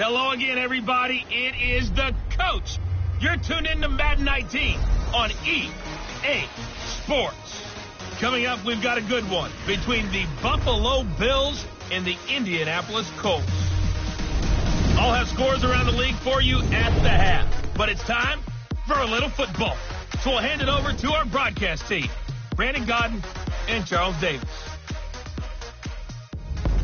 Hello again, everybody. It is the coach. You're tuned in to Madden 19 on EA Sports. Coming up, we've got a good one between the Buffalo Bills and the Indianapolis Colts. I'll have scores around the league for you at the half. But it's time for a little football. So we'll hand it over to our broadcast team, Brandon Godden and Charles Davis.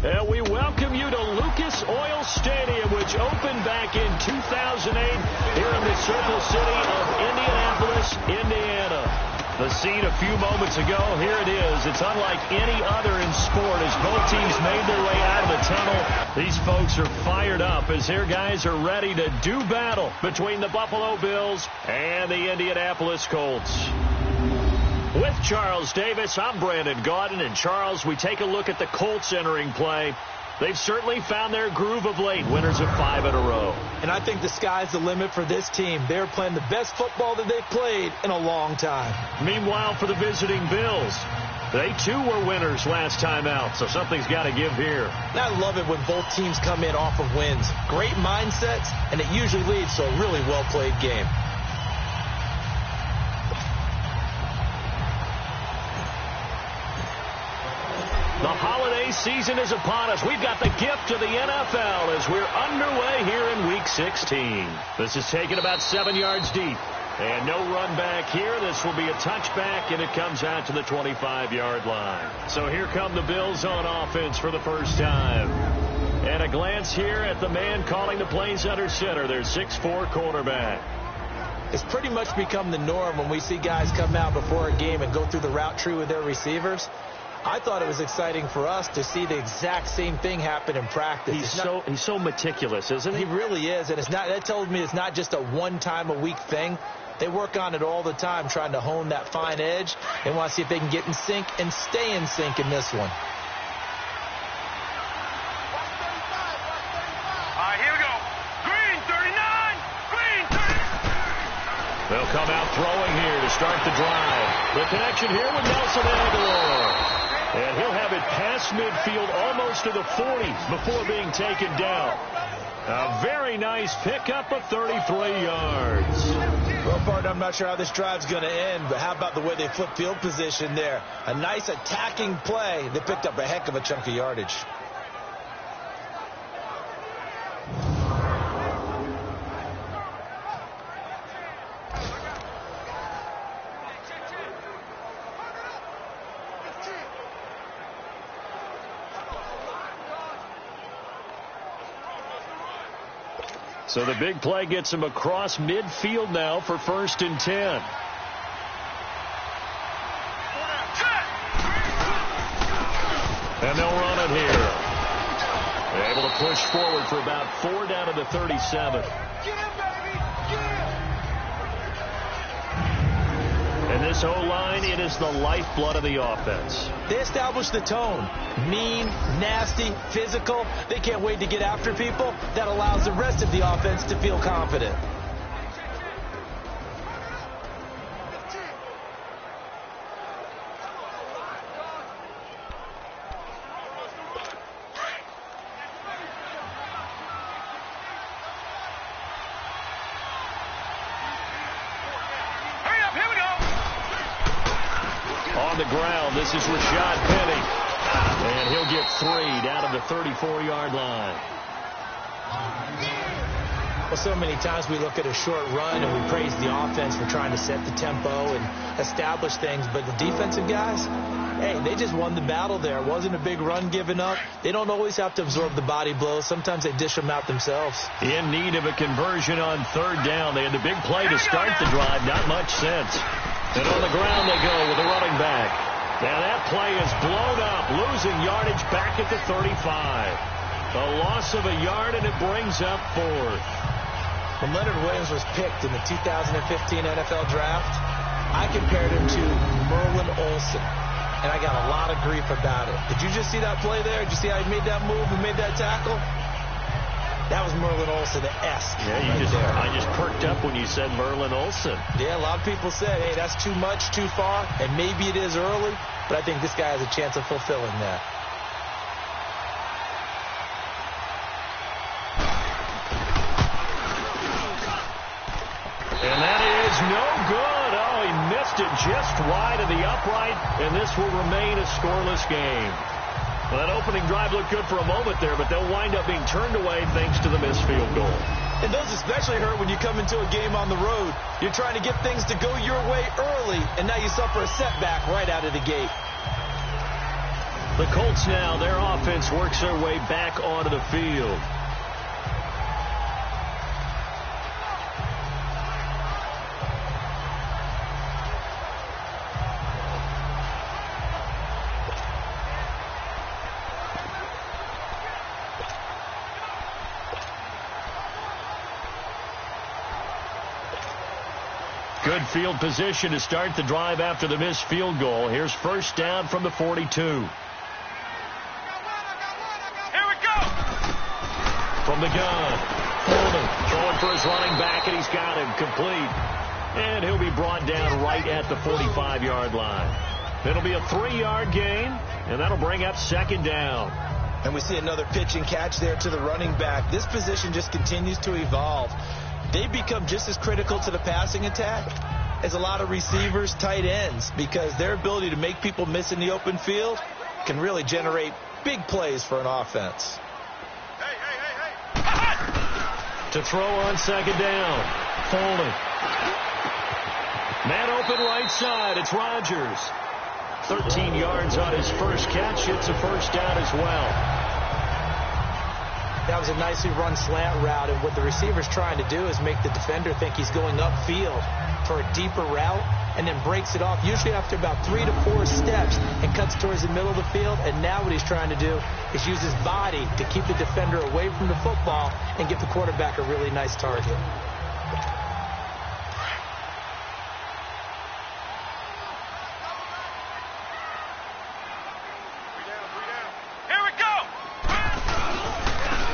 And we welcome you to Lucas Oil Stadium, which opened back in 2008 here in the Circle City of Indianapolis, Indiana. The scene a few moments ago, here it is. It's unlike any other in sport as both teams made their way out of the tunnel. These folks are fired up as their guys are ready to do battle between the Buffalo Bills and the Indianapolis Colts. With Charles Davis, I'm Brandon Gaudin. And Charles, we take a look at the Colts entering play. They've certainly found their groove of late, winners of 5 in a row. And I think the sky's the limit for this team. They're playing the best football that they've played in a long time. Meanwhile, for the visiting Bills, they too were winners last time out, so something's got to give here. And I love it when both teams come in off of wins. Great mindsets, and it usually leads to a really well-played game. The holiday season is upon us. We've got the gift of the NFL as we're underway here in Week 16. This is taken about 7 yards deep. And no run back here. This will be a touchback, and it comes out to the 25-yard line. So here come the Bills on offense for the first time. And a glance here at the man calling the plays under center, their 6'4" cornerback. It's pretty much become the norm when we see guys come out before a game and go through the route tree with their receivers. I thought it was exciting for us to see the exact same thing happen in practice. He's so meticulous, isn't he? He really is, and that tells me it's not just a one-time-a-week thing. They work on it all the time, trying to hone that fine edge. They want to see if they can get in sync and stay in sync in this one. All right, here we go. Green 39, green 39. They'll come out throwing here to start the drive. The connection here with Nelson Aguilar. And he'll have it past midfield almost to the 40s before being taken down. A very nice pickup of 33 yards. Well, partner, I'm not sure how this drive's going to end, but how about the way they flip field position there? A nice attacking play. They picked up a heck of a chunk of yardage. So the big play gets him across midfield now for 1st and 10. And they'll run it here. They're able to push forward for about 4 down to the 37. And this O-line, it is the lifeblood of the offense. They establish the tone. Mean, nasty, physical. They can't wait to get after people. That allows the rest of the offense to feel confident. On the ground, this is Rashad Penny. And he'll get 3 down to the 34-yard line. Well, so many times we look at a short run and we praise the offense for trying to set the tempo and establish things. But the defensive guys, hey, they just won the battle there. It wasn't a big run given up. They don't always have to absorb the body blows. Sometimes they dish them out themselves. In need of a conversion on 3rd down. They had the big play to start the drive. Not much sense. And on the ground they go with a running back. Now that play is blown up, losing yardage back at the 35. A loss of a yard, and it brings up 4th. When Leonard Williams was picked in the 2015 NFL Draft, I compared him to Merlin Olsen, and I got a lot of grief about it. Did you just see that play there? Did you see how he made that move and made that tackle? That was Merlin Olsen-esque. Yeah, I just perked up when you said Merlin Olsen. Yeah, a lot of people said, hey, that's too much, too far, and maybe it is early, but I think this guy has a chance of fulfilling that. missed it just wide of the upright, and this will remain a scoreless game. Well, that opening drive looked good for a moment there, but they'll wind up being turned away thanks to the missed field goal. And those especially hurt when you come into a game on the road. You're trying to get things to go your way early, and now you suffer a setback right out of the gate. The Colts now, their offense works their way back onto the field. Good field position to start the drive after the missed field goal. Here's first down from the 42. Here we go! From the gun, Holden throwing for his running back, and he's got him complete. And he'll be brought down right at the 45-yard line. It'll be a 3-yard gain, and that'll bring up second down. And we see another pitch and catch there to the running back. This position just continues to evolve. They become just as critical to the passing attack as a lot of receivers, tight ends, because their ability to make people miss in the open field can really generate big plays for an offense. To throw on second down, Holden. Man open right side, it's Rodgers. 13 yards on his first catch. It's a first down as well. That was a nicely run slant route, and what the receiver's trying to do is make the defender think he's going upfield for a deeper route, and then breaks it off, usually after about 3 to 4 steps, and cuts towards the middle of the field. And now what he's trying to do is use his body to keep the defender away from the football and give the quarterback a really nice target.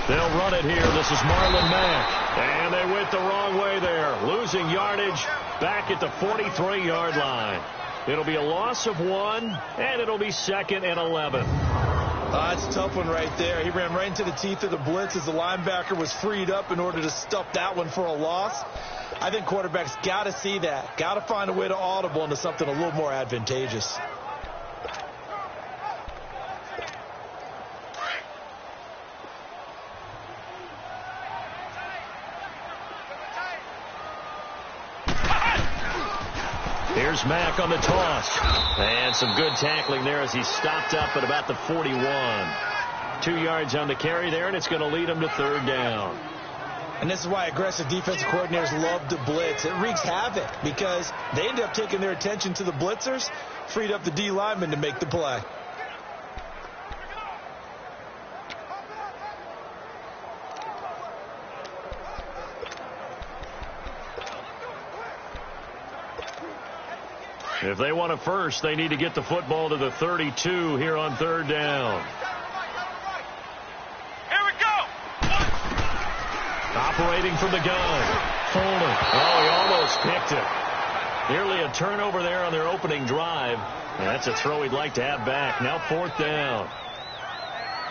They'll run it here. This is Marlon Mack. And they went the wrong way there. Losing yardage back at the 43-yard line. It'll be a loss of 1, and it'll be 2nd and 11. That's a tough one right there. He ran right into the teeth of the blitz as the linebacker was freed up in order to stuff that one for a loss. I think quarterbacks got to see that. Got to find a way to audible into something a little more advantageous. Here's Mack on the toss. And some good tackling there as he stopped up at about the 41. 2 yards on the carry there, and it's going to lead him to third down. And this is why aggressive defensive coordinators love to blitz. It wreaks havoc because they end up taking their attention to the blitzers, freed up the D lineman to make the play. If they want a first, they need to get the football to the 32 here on third down. Here we go! Operating from the gun. Holden. Oh, he almost picked it. Nearly a turnover there on their opening drive. And that's a throw he'd like to have back. Now fourth down.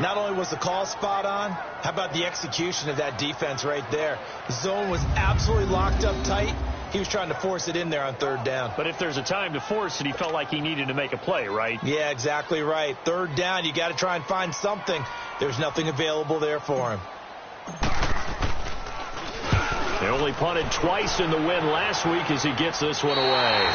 Not only was the call spot on, how about the execution of that defense right there? The zone was absolutely locked up tight. He was trying to force it in there on third down. But if there's a time to force it, he felt like he needed to make a play, right? Yeah, exactly right. Third down, you got to try and find something. There's nothing available there for him. They only punted twice in the win last week as he gets this one away.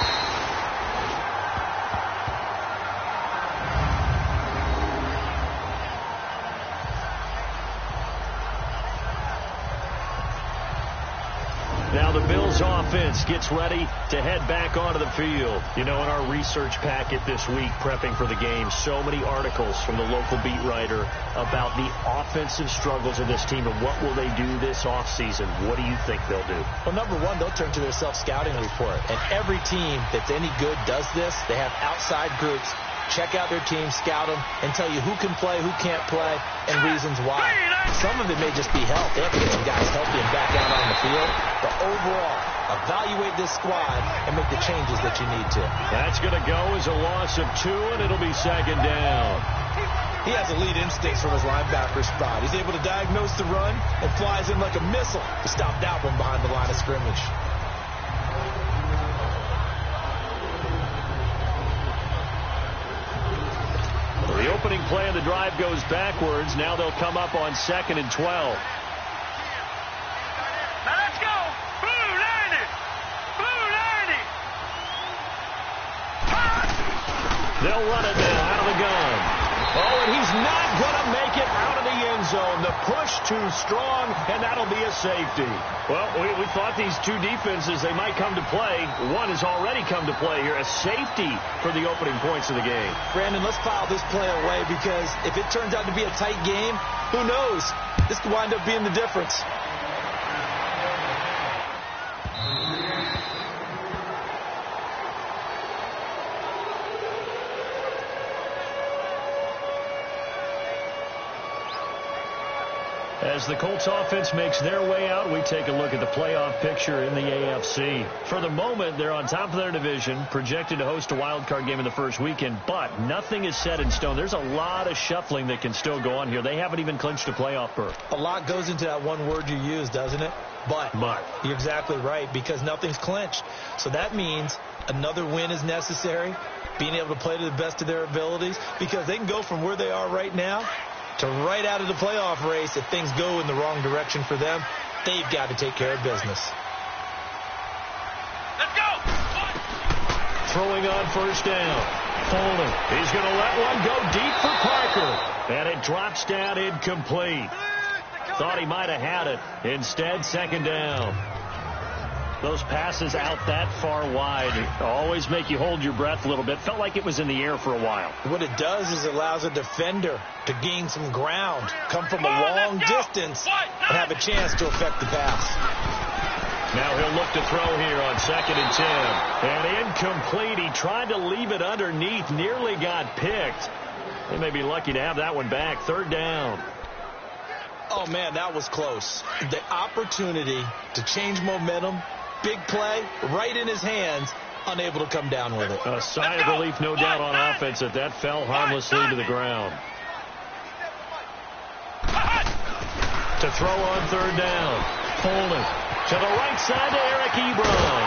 Now the Bills offense gets ready to head back onto the field. You know, in our research packet this week, prepping for the game, so many articles from the local beat writer about the offensive struggles of this team and what will they do this offseason. What do you think they'll do? Well, number one, they'll turn to their self-scouting report. And every team that's any good does this. They have outside groups. Check out their team, scout them, and tell you who can play, who can't play, and reasons why. Some of it may just be health. They have to get some guys healthy and back out on the field. But overall, evaluate this squad and make the changes that you need to. That's going to go as a loss of 2, and it'll be second down. He has elite instincts from his linebacker spot. He's able to diagnose the run and flies in like a missile to stop that one behind the line of scrimmage. opening play of the drive goes backwards. Now they'll come up on 2nd and 12. Let's go! Blue 90! Blue 90! They'll run it now out of the gun. Oh, and he's not going to make it out of the end zone. The push too strong, and that'll be a safety. Well, we thought these two defenses, they might come to play. One has already come to play here. A safety for the opening points of the game. Brandon, let's file this play away because if it turns out to be a tight game, who knows? This could wind up being the difference. As the Colts offense makes their way out, we take a look at the playoff picture in the AFC. For the moment, they're on top of their division, projected to host a wild card game in the first weekend, but nothing is set in stone. There's a lot of shuffling that can still go on here. They haven't even clinched a playoff berth. A lot goes into that one word you use, doesn't it? But. You're exactly right, because nothing's clinched. So that means another win is necessary, being able to play to the best of their abilities, because they can go from where they are right now to right out of the playoff race. If things go in the wrong direction for them, they've got to take care of business. Let's go! Throwing on first down. Foley. He's going to let one go deep for Parker. And it drops down incomplete. Thought he might have had it. Instead, second down. Those passes out that far wide always make you hold your breath a little bit. Felt like it was in the air for a while. What it does is it allows a defender to gain some ground, come from a long distance, and have a chance to affect the pass. Now he'll look to throw here on 2nd and 10. And incomplete. He tried to leave it underneath. Nearly got picked. They may be lucky to have that one back. 3rd down. Oh, man, that was close. The opportunity to change momentum, big play, right in his hands, unable to come down with it. A sigh of relief, no doubt, on offense that fell harmlessly to the ground. To throw on 3rd down. Foley to the right side to Eric Ebron.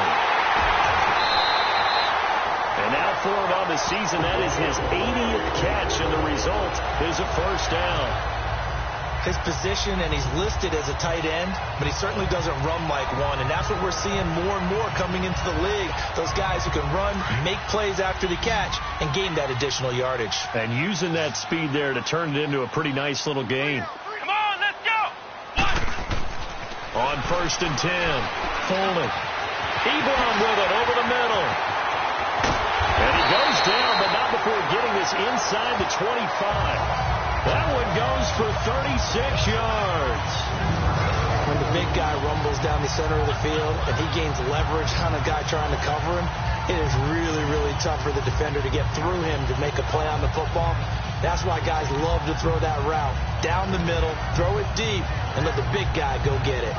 And now for him on the season, that is his 80th catch, and the result is a first down. His position, and he's listed as a tight end, but he certainly doesn't run like one, and that's what we're seeing more and more coming into the league. Those guys who can run, make plays after the catch, and gain that additional yardage. And using that speed there to turn it into a pretty nice little gain. Come on, let's go! On 1st and 10, Foley. Ebron with it over the middle. And he goes down, but not before getting this inside the 25. That one goes for 36 yards. When the big guy rumbles down the center of the field and he gains leverage on a guy trying to cover him, it is really, really tough for the defender to get through him to make a play on the football. That's why guys love to throw that route. Down the middle, throw it deep, and let the big guy go get it.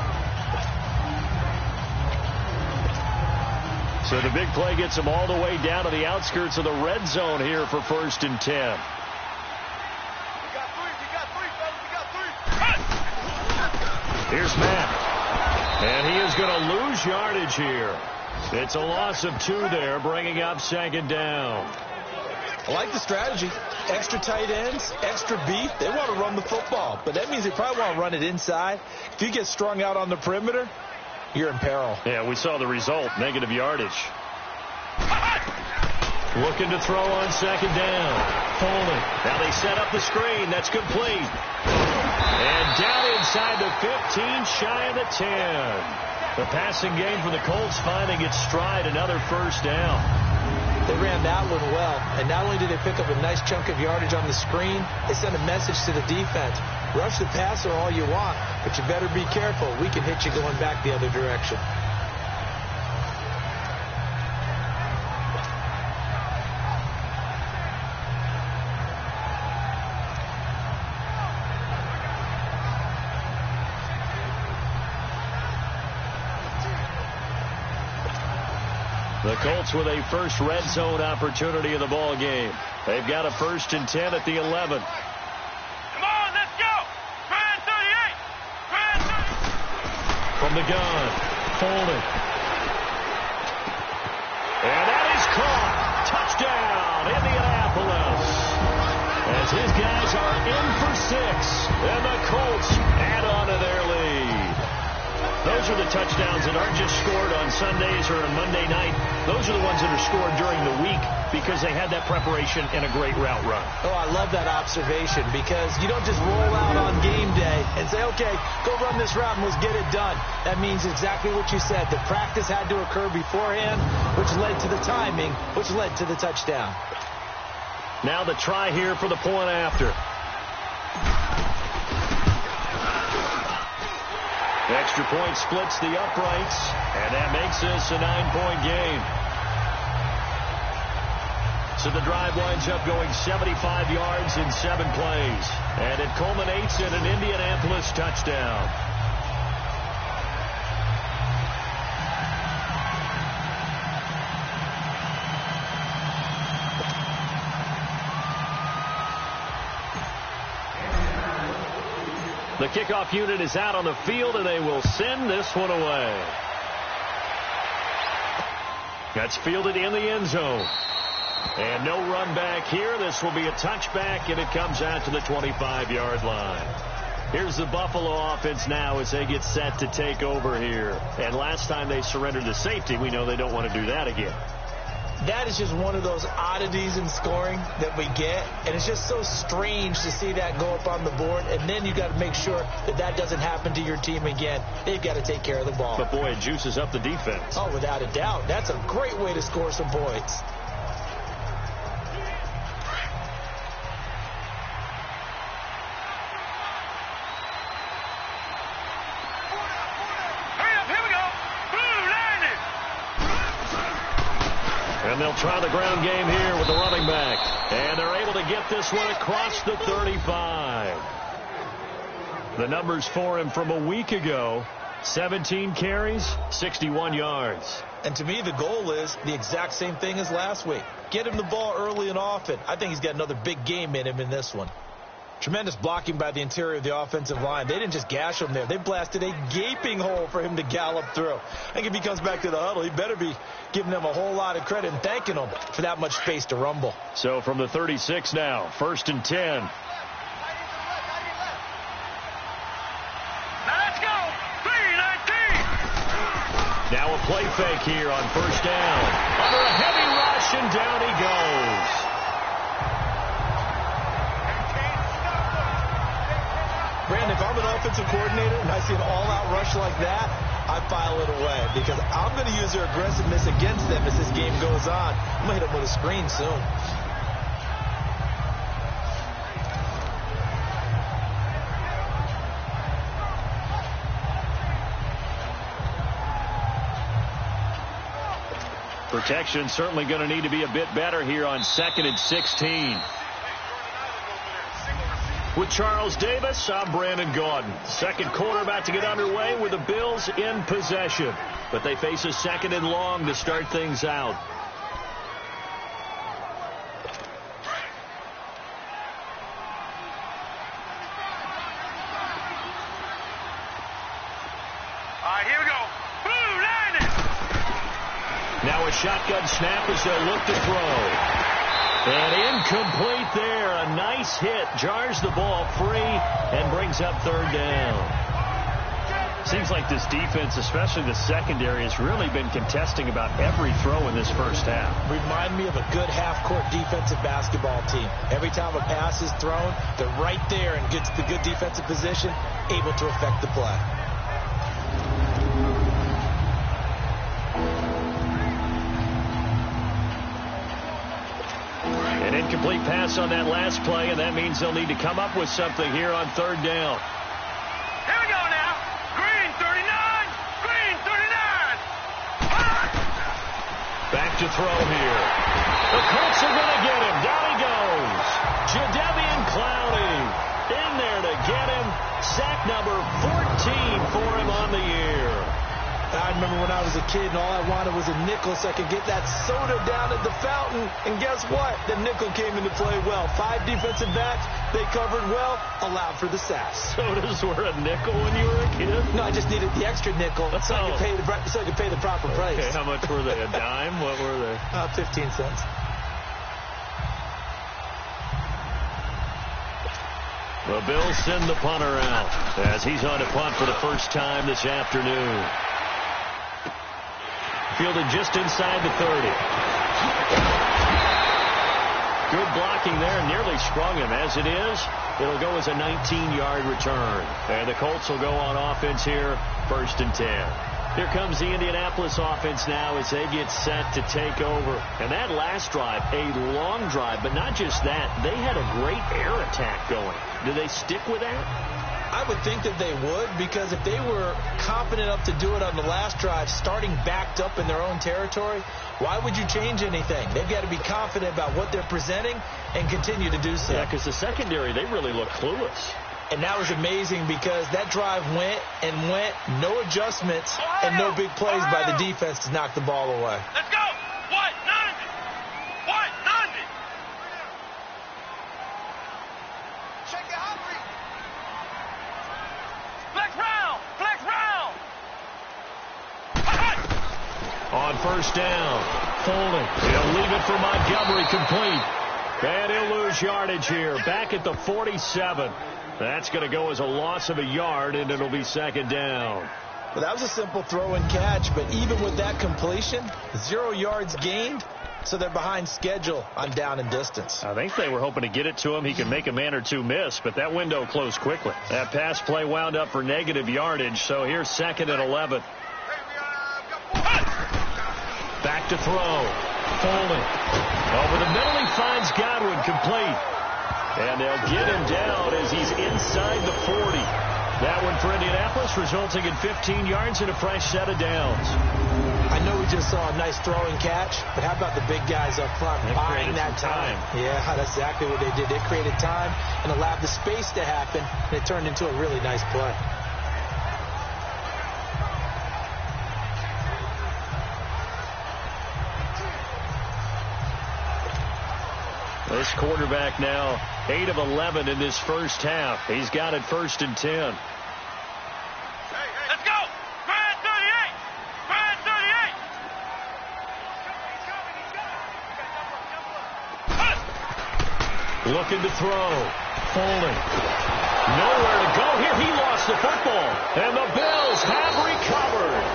So the big play gets him all the way down to the outskirts of the red zone here for 1st and 10. Here's Matt. And he is going to lose yardage here. It's a loss of 2 there, bringing up 2nd down. I like the strategy. Extra tight ends, extra beef. They want to run the football, but that means they probably want to run it inside. If you get strung out on the perimeter, you're in peril. Yeah, we saw the result, negative yardage. Looking to throw on 2nd down. Foley. Now they set up the screen. That's complete. And down inside the 15, shy of the 10. The passing game for the Colts finding its stride, another first down. They ran that one well, and not only did they pick up a nice chunk of yardage on the screen, they sent a message to the defense. Rush the passer all you want, but you better be careful. We can hit you going back the other direction. The Colts with a first red zone opportunity in the ball game. They've got a 1st and 10 at the 11. Come on, let's go! Grand 38! Grand 38! From the gun, Foley. And that is caught. Touchdown, Indianapolis. As his and the Colts add on to their lead. Those are the touchdowns that aren't just scored on Sundays or on Monday night. Those are the ones that are scored during the week because they had that preparation and a great route run. Oh, I love that observation because you don't just roll out on game day and say, okay, go run this route and let's get it done. That means exactly what you said. The practice had to occur beforehand, which led to the timing, which led to the touchdown. Now the try here for the point after. Extra point splits the uprights, and that makes this a 9-point game. So the drive winds up going 75 yards in 7 plays, and it culminates in an Indianapolis touchdown. The kickoff unit is out on the field, and they will send this one away. That's fielded in the end zone. And no run back here. This will be a touchback, and it comes out to the 25-yard line. Here's the Buffalo offense now as they get set to take over here. And last time they surrendered the safety, we know they don't want to do that again. That is just one of those oddities in scoring that we get, and it's just so strange to see that go up on the board, and then you got to make sure that that doesn't happen to your team again. They've got to take care of the ball. But, boy, it juices up the defense. Oh, without a doubt. That's a great way to score some points. And they'll try the ground game here with the running back. And they're able to get this one across the 35. The numbers for him from a week ago, 17 carries, 61 yards. And to me, the goal is the exact same thing as last week. Get him the ball early and often. I think he's got another big game in him in this one. Tremendous blocking by the interior of the offensive line. They didn't just gash him there. They blasted a gaping hole for him to gallop through. I think if he comes back to the huddle, he better be giving them a whole lot of credit and thanking them for that much space to rumble. So from the 36 now, 1st and 10. Let's go. 3-19. Now a play fake here on 1st down. Under a heavy rush, and down he goes. Brandon, if I'm an offensive coordinator and I see an all-out rush like that, I file it away because I'm going to use their aggressiveness against them as this game goes on. I'm going to hit them with a screen soon. Protection certainly going to need to be a bit better here on 2nd and 16. With Charles Davis, I'm Brandon Gaudin. Second quarter about to get underway with the Bills in possession. But they face a 2nd and long to start things out. All right, here we go. Boom, landing. Now a shotgun snap as they look to throw. And incomplete there. A nice hit. Jars the ball free and brings up 3rd down. Seems like this defense, especially the secondary, has really been contesting about every throw in this first half. Remind me of a good half-court defensive basketball team. Every time a pass is thrown, they're right there and get to the good defensive position, able to affect the play. An incomplete pass on that last play, and that means they'll need to come up with something here on 3rd down. Here we go now. Green 39. Green 39. Back to throw here. The Colts are going to get him. Down he goes. Jadeveon Clowney in there to get him. Sack number 14 for him on the year. I remember when I was a kid and all I wanted was a nickel so I could get that soda down at the fountain. And guess what? The nickel came into play well. 5 defensive backs, they covered well, allowed for the sacks. Sodas were a nickel when you were a kid? No, I just needed the extra nickel so I could pay the proper price. Okay, how much were they? A dime? What were they? 15 cents. The Bills send the punter out as he's on to punt for the first time this afternoon. Fielded just inside the 30. Good blocking there, nearly sprung him. As it is, it'll go as a 19-yard return. And the Colts will go on offense here, 1st and 10. Here comes the Indianapolis offense now as they get set to take over. And that last drive, a long drive, but not just that. They had a great air attack going. Do they stick with that? I would think that they would, because if they were confident enough to do it on the last drive, starting backed up in their own territory, why would you change anything? They've got to be confident about what they're presenting and continue to do so. Yeah, because the secondary, they really look clueless. And that was amazing because that drive went and went, no adjustments and no big plays by the defense to knock the ball away. Let's go. What? None. What? None. Check it out. Flex round. Flex round. On 1st down, Foley. He'll leave it for Montgomery, complete. And he'll lose yardage here. Back at the 47. That's going to go as a loss of a yard, and it'll be 2nd down. Well, that was a simple throw and catch, but even with that completion, 0 yards gained, so they're behind schedule on down and distance. I think they were hoping to get it to him. He can make a man or two miss, but that window closed quickly. That pass play wound up for negative yardage, so here's 2nd and 11. Back to throw. Foley. Over the middle, he finds Godwin, complete. And they'll get him down as he's inside the 40. That one for Indianapolis, resulting in 15 yards and a fresh set of downs. I know we just saw a nice throw and catch, but how about the big guys up front buying that time? Yeah, that's exactly what they did. They created time and allowed the space to happen, and it turned into a really nice play. This quarterback now 8 of 11 in this first half. He's got it 1st and 10. Let's go. Grand 38. Grand 38. Looking to throw. Foley. Nowhere to go here. He lost the football. And the Bills have recovered.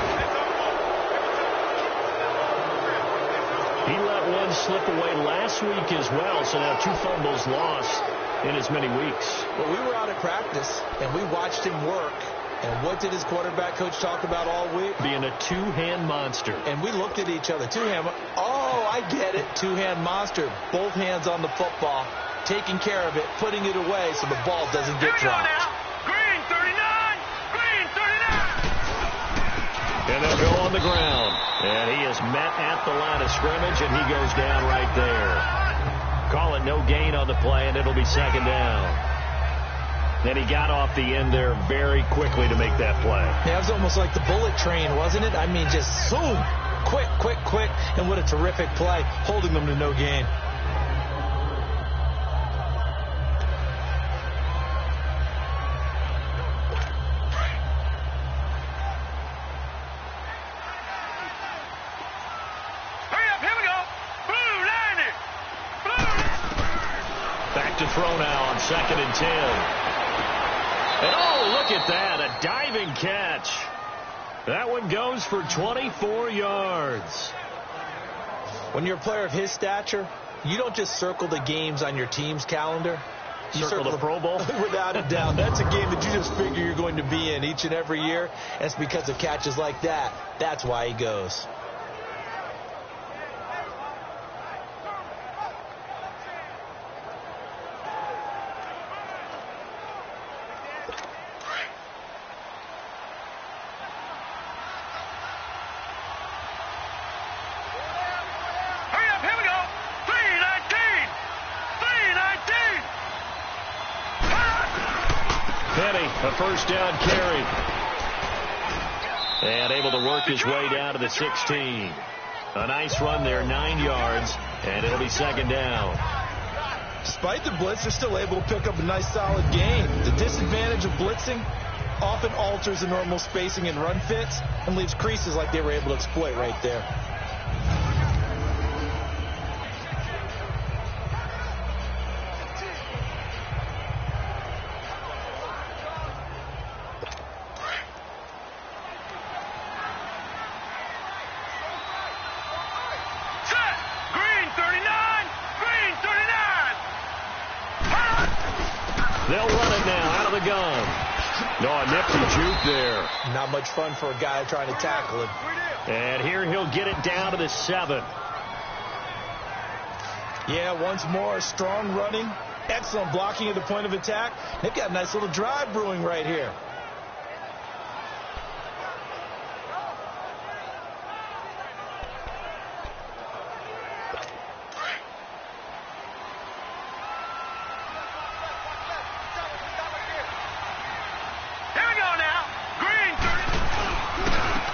He let one slip away last week as well, so now 2 fumbles lost in as many weeks. Well, we were out at practice, and we watched him work. And what did his quarterback coach talk about all week? Being a 2-hand monster. And we looked at each other. 2-hand. Oh, I get it. 2-hand monster. Both hands on the football, taking care of it, putting it away so the ball doesn't get dropped. Green 39. Green 39. And they'll go on the ground. And he is met at the line of scrimmage, and he goes down right there. Call it no gain on the play, and it'll be 2nd down. Then he got off the end there very quickly to make that play. Yeah, it was almost like the bullet train, wasn't it? I mean, just zoom. Quick, quick, quick. And what a terrific play, holding them to no gain. To throw now on 2nd and 10. And oh, look at that, a diving catch. That one goes for 24 yards. When you're a player of his stature, you don't just circle the games on your team's calendar. You circle the Pro Bowl? Without a doubt. That's a game that you just figure you're going to be in each and every year. And it's because of catches like that. That's why he goes. A 1st down carry. And able to work his way down to the 16. A nice run there, 9 yards, and it'll be 2nd down. Despite the blitz, they're still able to pick up a nice solid gain. The disadvantage of blitzing often alters the normal spacing and run fits and leaves creases like they were able to exploit right there. gun. No, a nifty juke there. Not much fun for a guy trying to tackle him. And here he'll get it down to the 7. Yeah, once more, strong running. Excellent blocking at the point of attack. They've got a nice little drive brewing right here.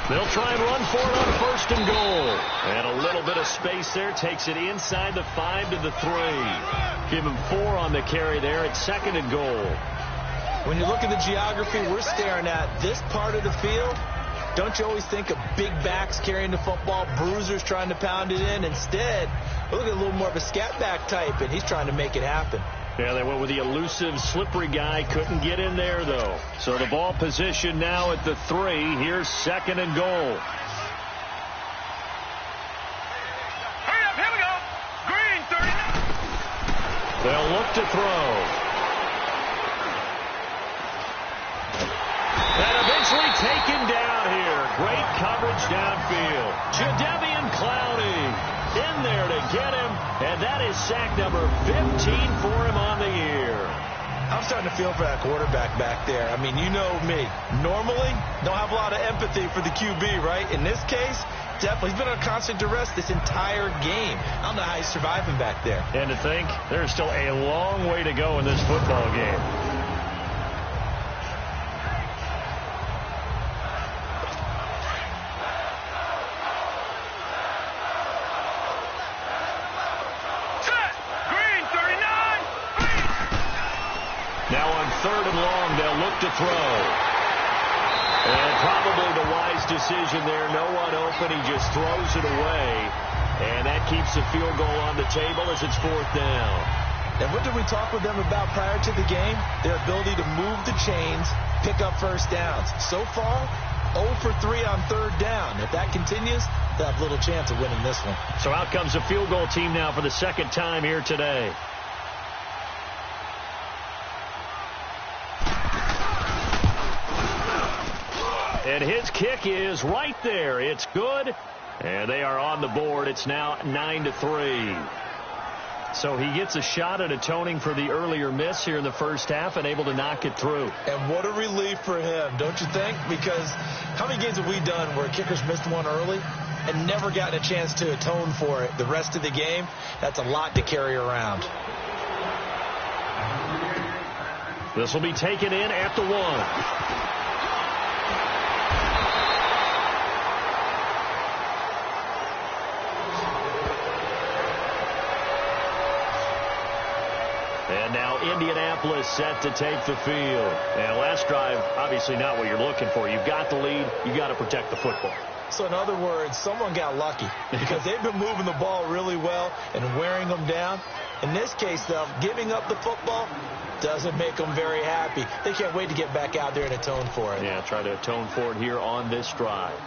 They'll try and run for it on 1st and goal. And a little bit of space there. Takes it inside the 5 to the 3. Give him 4 on the carry there at 2nd and goal. When you look at the geography we're staring at, this part of the field, don't you always think of big backs carrying the football, bruisers trying to pound it in? Instead, look at a little more of a scat back type, and he's trying to make it happen. Yeah, they went with the elusive, slippery guy. Couldn't get in there, though. So the ball position now at the 3. Here's 2nd and goal. Hurry up, here we go. Green, 30. They'll look to throw. And eventually taken down here. Great coverage downfield. Jadeveon Clowney in there to get him, and that is sack number 15 for him on the year. I'm starting to feel for that quarterback back there. I mean, you know me. Normally, don't have a lot of empathy for the QB, right? In this case, definitely. He's been on constant duress this entire game. I don't know how he's surviving back there. And to think, there's still a long way to go in this football game. Now on 3rd and long, they'll look to throw. And probably the wise decision there. No one open. He just throws it away. And that keeps the field goal on the table as it's 4th down. And what did we talk with them about prior to the game? Their ability to move the chains, pick up 1st downs. So far, 0 for 3 on 3rd down. If that continues, they'll have little chance of winning this one. So out comes the field goal team now for the 2nd time here today. And his kick is right there. It's good. And they are on the board. It's now 9-3. So he gets a shot at atoning for the earlier miss here in the first half and able to knock it through. And what a relief for him, don't you think? Because how many games have we done where kickers missed one early and never gotten a chance to atone for it the rest of the game? That's a lot to carry around. This will be taken in at the 1. And now Indianapolis set to take the field. And last drive, obviously not what you're looking for. You've got the lead. You've got to protect the football. So in other words, someone got lucky because they've been moving the ball really well and wearing them down. In this case, though, giving up the football doesn't make them very happy. They can't wait to get back out there and atone for it. Yeah, try to atone for it here on this drive.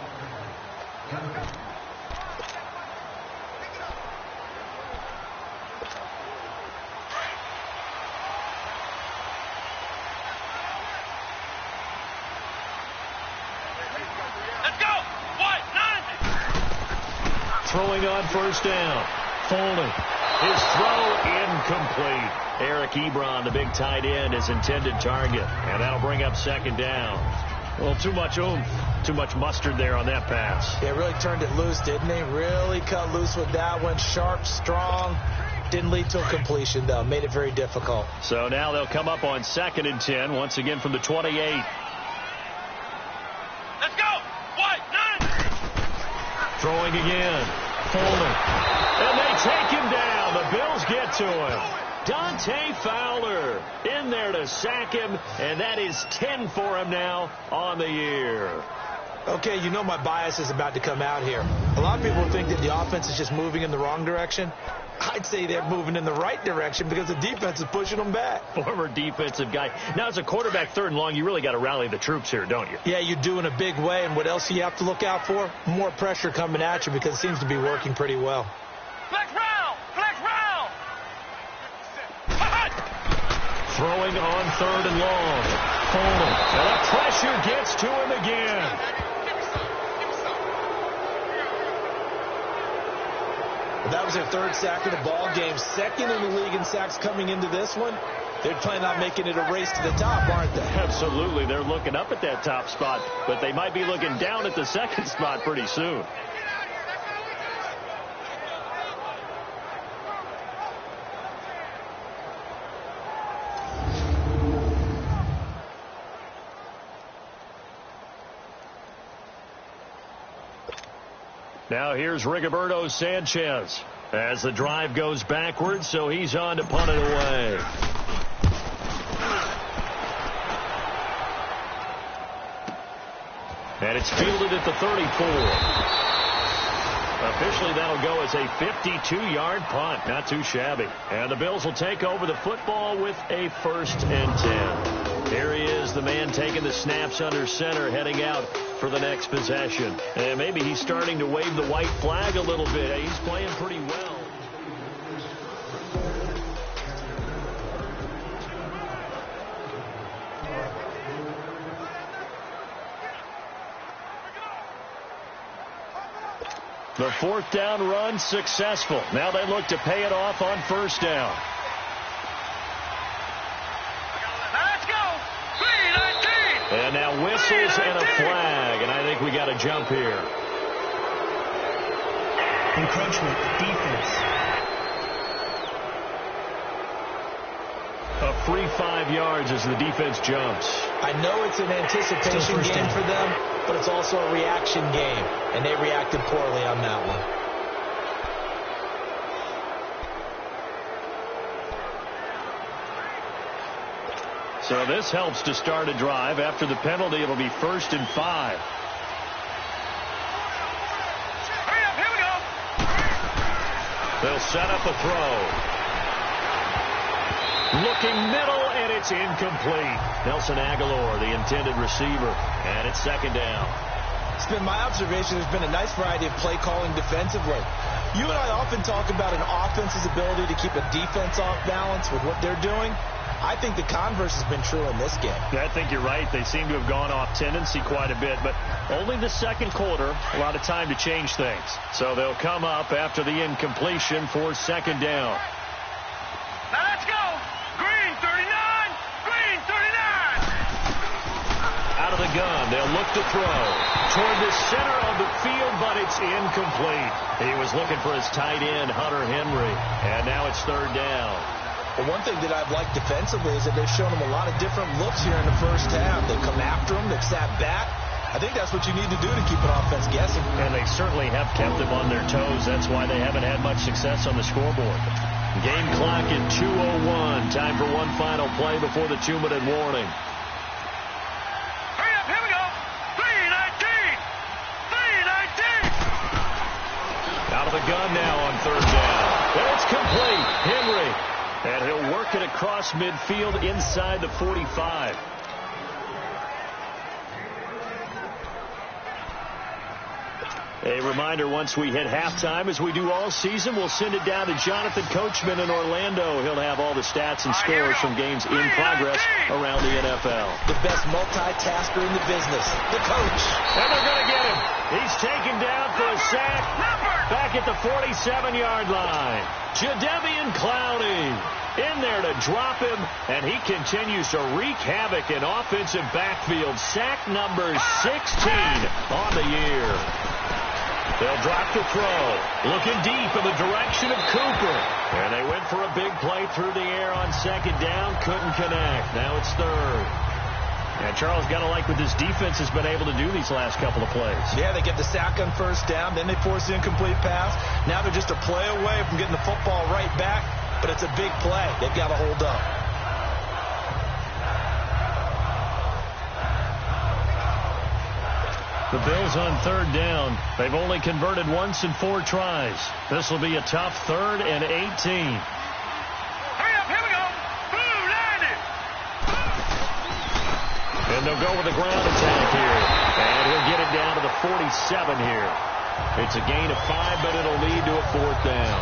Throwing on 1st down. Foley. His throw incomplete. Eric Ebron, the big tight end, his intended target. And that'll bring up 2nd down. Well, too much oomph. Too much mustard there on that pass. Yeah, really turned it loose, didn't he? Really cut loose with that one. Sharp, strong. Didn't lead to a completion, though. Made it very difficult. So now they'll come up on 2nd and 10. Once again from the 28. Let's go. 9. Throwing again. Foley. And they take him down. The Bills get to him. Dante Fowler in there to sack him, and that is 10 for him now on the year. Okay, you know my bias is about to come out here. A lot of people think that the offense is just moving in the wrong direction. I'd say they're moving in the right direction because the defense is pushing them back. Former defensive guy. Now, as a quarterback 3rd and long, you really got to rally the troops here, don't you? Yeah, you do in a big way. And what else do you have to look out for? More pressure coming at you because it seems to be working pretty well. Flex round! Flex round! Throwing on 3rd and long. Coleman. And the pressure gets to him again. That was their 3rd sack of the ball game. 2nd in the league in sacks coming into this one. They're planning on making it a race to the top, aren't they? Absolutely. They're looking up at that top spot, but they might be looking down at the 2nd spot pretty soon. Now here's Rigoberto Sanchez as the drive goes backwards, so he's on to punt it away. And it's fielded at the 34. Officially, that'll go as a 52-yard punt. Not too shabby. And the Bills will take over the football with a 1st and 10. Here he is, the man taking the snaps under center, heading out for the next possession. And maybe he's starting to wave the white flag a little bit. He's playing pretty well. The 4th down run successful. Now they look to pay it off on 1st down. Let's go. 3-19. And now whistles and a flag, and I think we got a jump here. Encroachment, defense. A free 5 yards as the defense jumps. I know it's an anticipation game for them, but it's also a reaction game, and they reacted poorly on that one. So this helps to start a drive. After the penalty, it'll be 1st and 5. Hurry up, here we go. They'll set up a throw. Looking middle, and it's incomplete. Nelson Aguilar, the intended receiver, and it's 2nd down. It's been my observation there's been a nice variety of play calling defensively. You and I often talk about an offense's ability to keep a defense off balance with what they're doing. I think the converse has been true in this game. I think you're right. They seem to have gone off tendency quite a bit, but only the 2nd quarter, a lot of time to change things. So they'll come up after the incompletion for 2nd down. Now let's go. Green 39. Green 39. Out of the gun, they'll look to throw toward the center of the field, but it's incomplete. He was looking for his tight end, Hunter Henry, and now it's 3rd down. Well, one thing that I've liked defensively is that they've shown them a lot of different looks here in the 1st half. They've come after them. They've sat back. I think that's what you need to do to keep an offense guessing. And they certainly have kept them on their toes. That's why they haven't had much success on the scoreboard. Game clock at 2:01. Time for one final play before the 2-minute warning. Hurry up, here we go. 3-19. 3-19. Out of the gun now on 3rd down. And it's complete. Henry. And he'll work it across midfield inside the 45. A reminder, once we hit halftime, as we do all season, we'll send it down to Jonathan Coachman in Orlando. He'll have all the stats and scores from games in progress around the NFL. The best multitasker in the business, the coach. And they're going to get him. He's taken down for a sack back at the 47-yard line. Jadeveon Clowney in there to drop him, and he continues to wreak havoc in offensive backfield. Sack number 16 on the year. They'll drop the throw. Looking deep in the direction of Cooper. And they went for a big play through the air on 2nd down. Couldn't connect. Now it's 3rd. And Charles, got to like what this defense has been able to do these last couple of plays. Yeah, they get the sack on 1st down. Then they force the incomplete pass. Now they're just a play away from getting the football right back. But it's a big play. They've got to hold up. The Bills on 3rd down. They've only converted once in 4 tries. This will be a tough 3rd and 18. Hurry up, here we go. Blue 90. And they'll go with a ground attack here. And he'll get it down to the 47 here. It's a gain of 5, but it'll lead to a 4th down.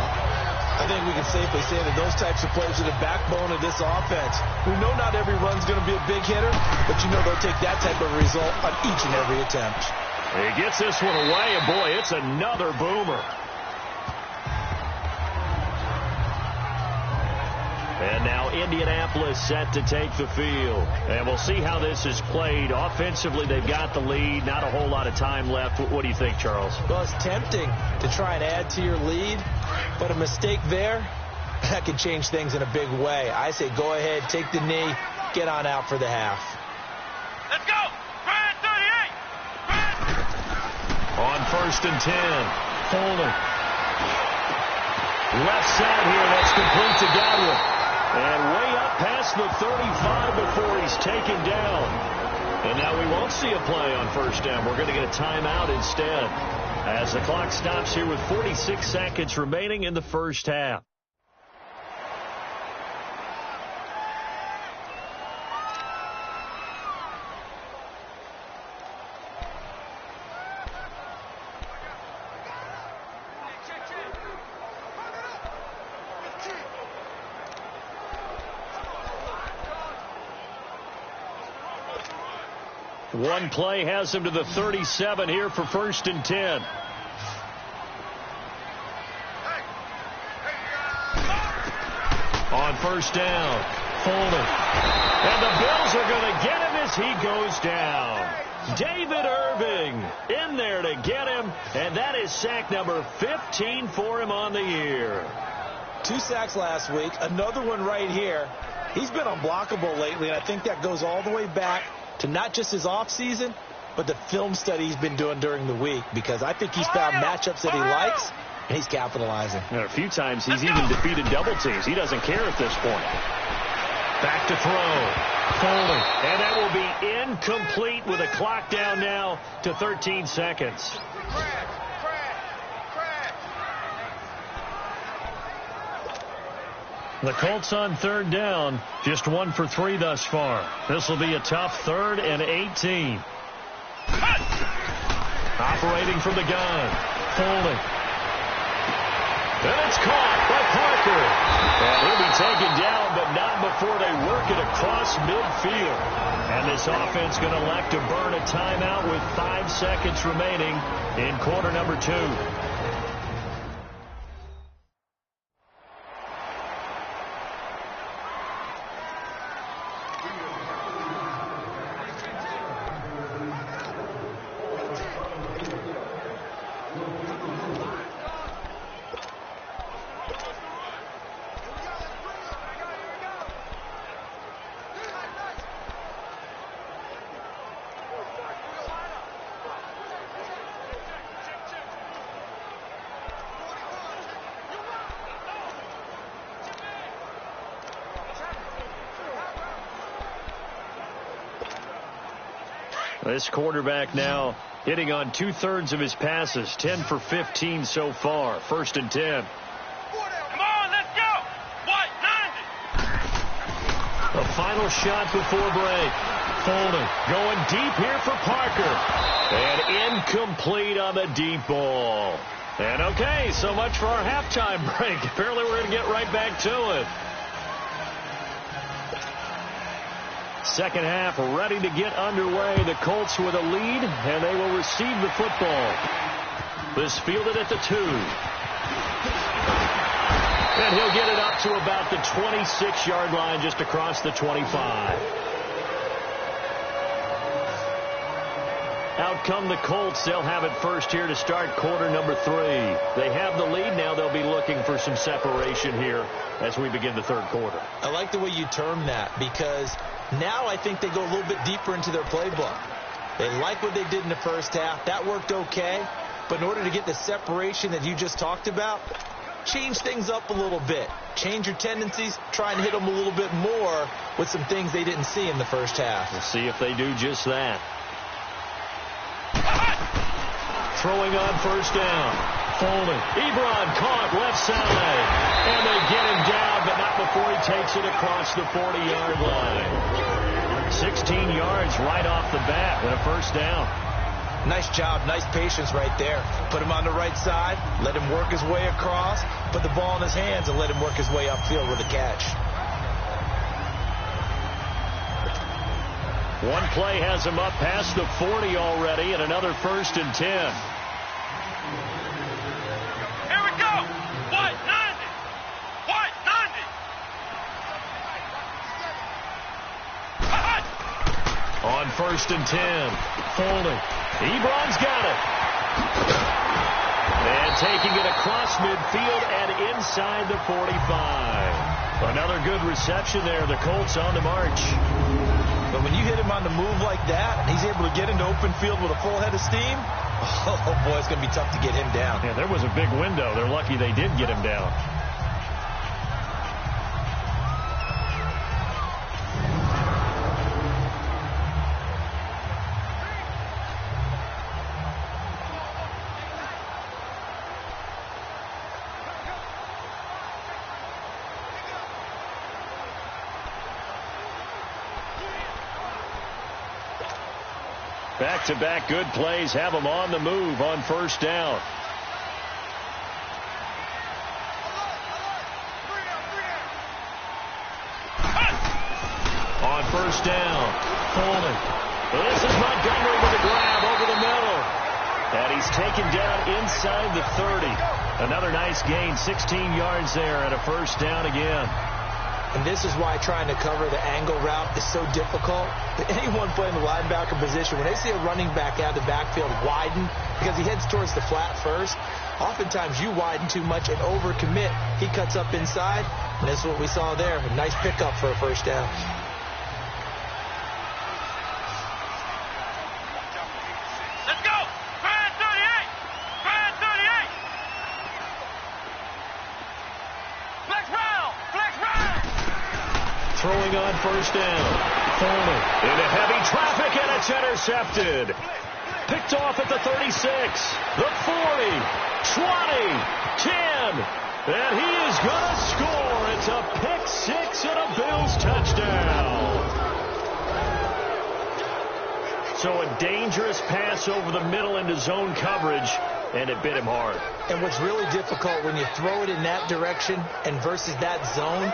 I think we can safely say that those types of plays are the backbone of this offense. We know not every run's going to be a big hitter, but you know they'll take that type of result on each and every attempt. He gets this one away, and boy, it's another boomer. And now Indianapolis set to take the field. And we'll see how this is played. Offensively, they've got the lead. Not a whole lot of time left. What do you think, Charles? Well, it's tempting to try and add to your lead, but a mistake there, that can change things in a big way. I say go ahead, take the knee, get on out for the half. Let's go! Brad 38! On 1st and 10. Foley. Left side here. That's complete to Godwin. And way up past the 35 before he's taken down. And now we won't see a play on 1st down. We're going to get a timeout instead, as the clock stops here with 46 seconds remaining in the first half. One play has him to the 37 here for 1st and 10. On 1st down, Foley. And the Bills are going to get him as he goes down. David Irving in there to get him, and that is sack number 15 for him on the year. 2 sacks last week, another one right here. He's been unblockable lately, and I think that goes all the way back to not just his offseason, but the film study he's been doing during the week, because I think he's found matchups that he likes, and he's capitalizing. And a few times he's even defeated double teams. He doesn't care at this point. Back to throw. Foley. And that will be incomplete with a clock down now to 13 seconds. The Colts on 3rd down, just 1 for 3 thus far. This will be a tough 3rd and 18. Operating from the gun, Foley. And it's caught by Parker. And he'll be taken down, but not before they work it across midfield. And this offense going to elect to burn a timeout with 5 seconds remaining in quarter number 2. This quarterback now hitting on 2/3 of his passes, 10 for 15 so far. 1st and 10. Come on, let's go! What? 90! The final shot before break. Foley going deep here for Parker. And incomplete on the deep ball. And okay, so much for our halftime break. Apparently we're going to get right back to it. Second half ready to get underway. The Colts with a lead, and they will receive the football. This fielded at the 2. And he'll get it up to about the 26-yard line, just across the 25. Out come the Colts. They'll have it first here to start quarter number 3. They have the lead now. They'll be looking for some separation here as we begin the 3rd quarter. I like the way you term that, because now I think they go a little bit deeper into their playbook. They like what they did in the first half. That worked okay. But in order to get the separation that you just talked about, change things up a little bit. Change your tendencies. Try and hit them a little bit more with some things they didn't see in the first half. We'll see if they do just that. Throwing on 1st down. Foley. Ebron caught left side. And they get him down, but not before he takes it across the 40-yard line. 16 yards right off the bat and a 1st down. Nice job. Nice patience right there. Put him on the right side. Let him work his way across. put the ball in his hands and let him work his way upfield with a catch. One play has him up past the 40 already, and another 1st and 10. Here we go. What? 90. What? 90. On 1st and 10, Foley. Ebron's got it. And taking it across midfield and inside the 45. Another good reception there. The Colts on the march. But when you hit him on the move like that, and he's able to get into open field with a full head of steam, oh boy, it's going to be tough to get him down. Yeah, there was a big window. They're lucky they did get him down. Back-to-back good plays have them on the move on 1st down. On 1st down, Foley. This is Montgomery with a grab over the middle. And he's taken down inside the 30. Another nice gain, 16 yards there, and a 1st down again. And this is why trying to cover the angle route is so difficult. But anyone playing the linebacker position, when they see a running back out of the backfield widen because he heads towards the flat first, oftentimes you widen too much and overcommit. He cuts up inside, and this is what we saw there. A nice pickup for a 1st down. Let's go. Fire 38. Fire 38. Flex round. Flex round. Throwing on 1st down. Foley into heavy traffic, and it's intercepted. Picked off at the 36, the 40, 20, 10, and he is going to score. It's a pick 6 and a Bills touchdown. So a dangerous pass over the middle into zone coverage, and it bit him hard. And what's really difficult when you throw it in that direction and versus that zone,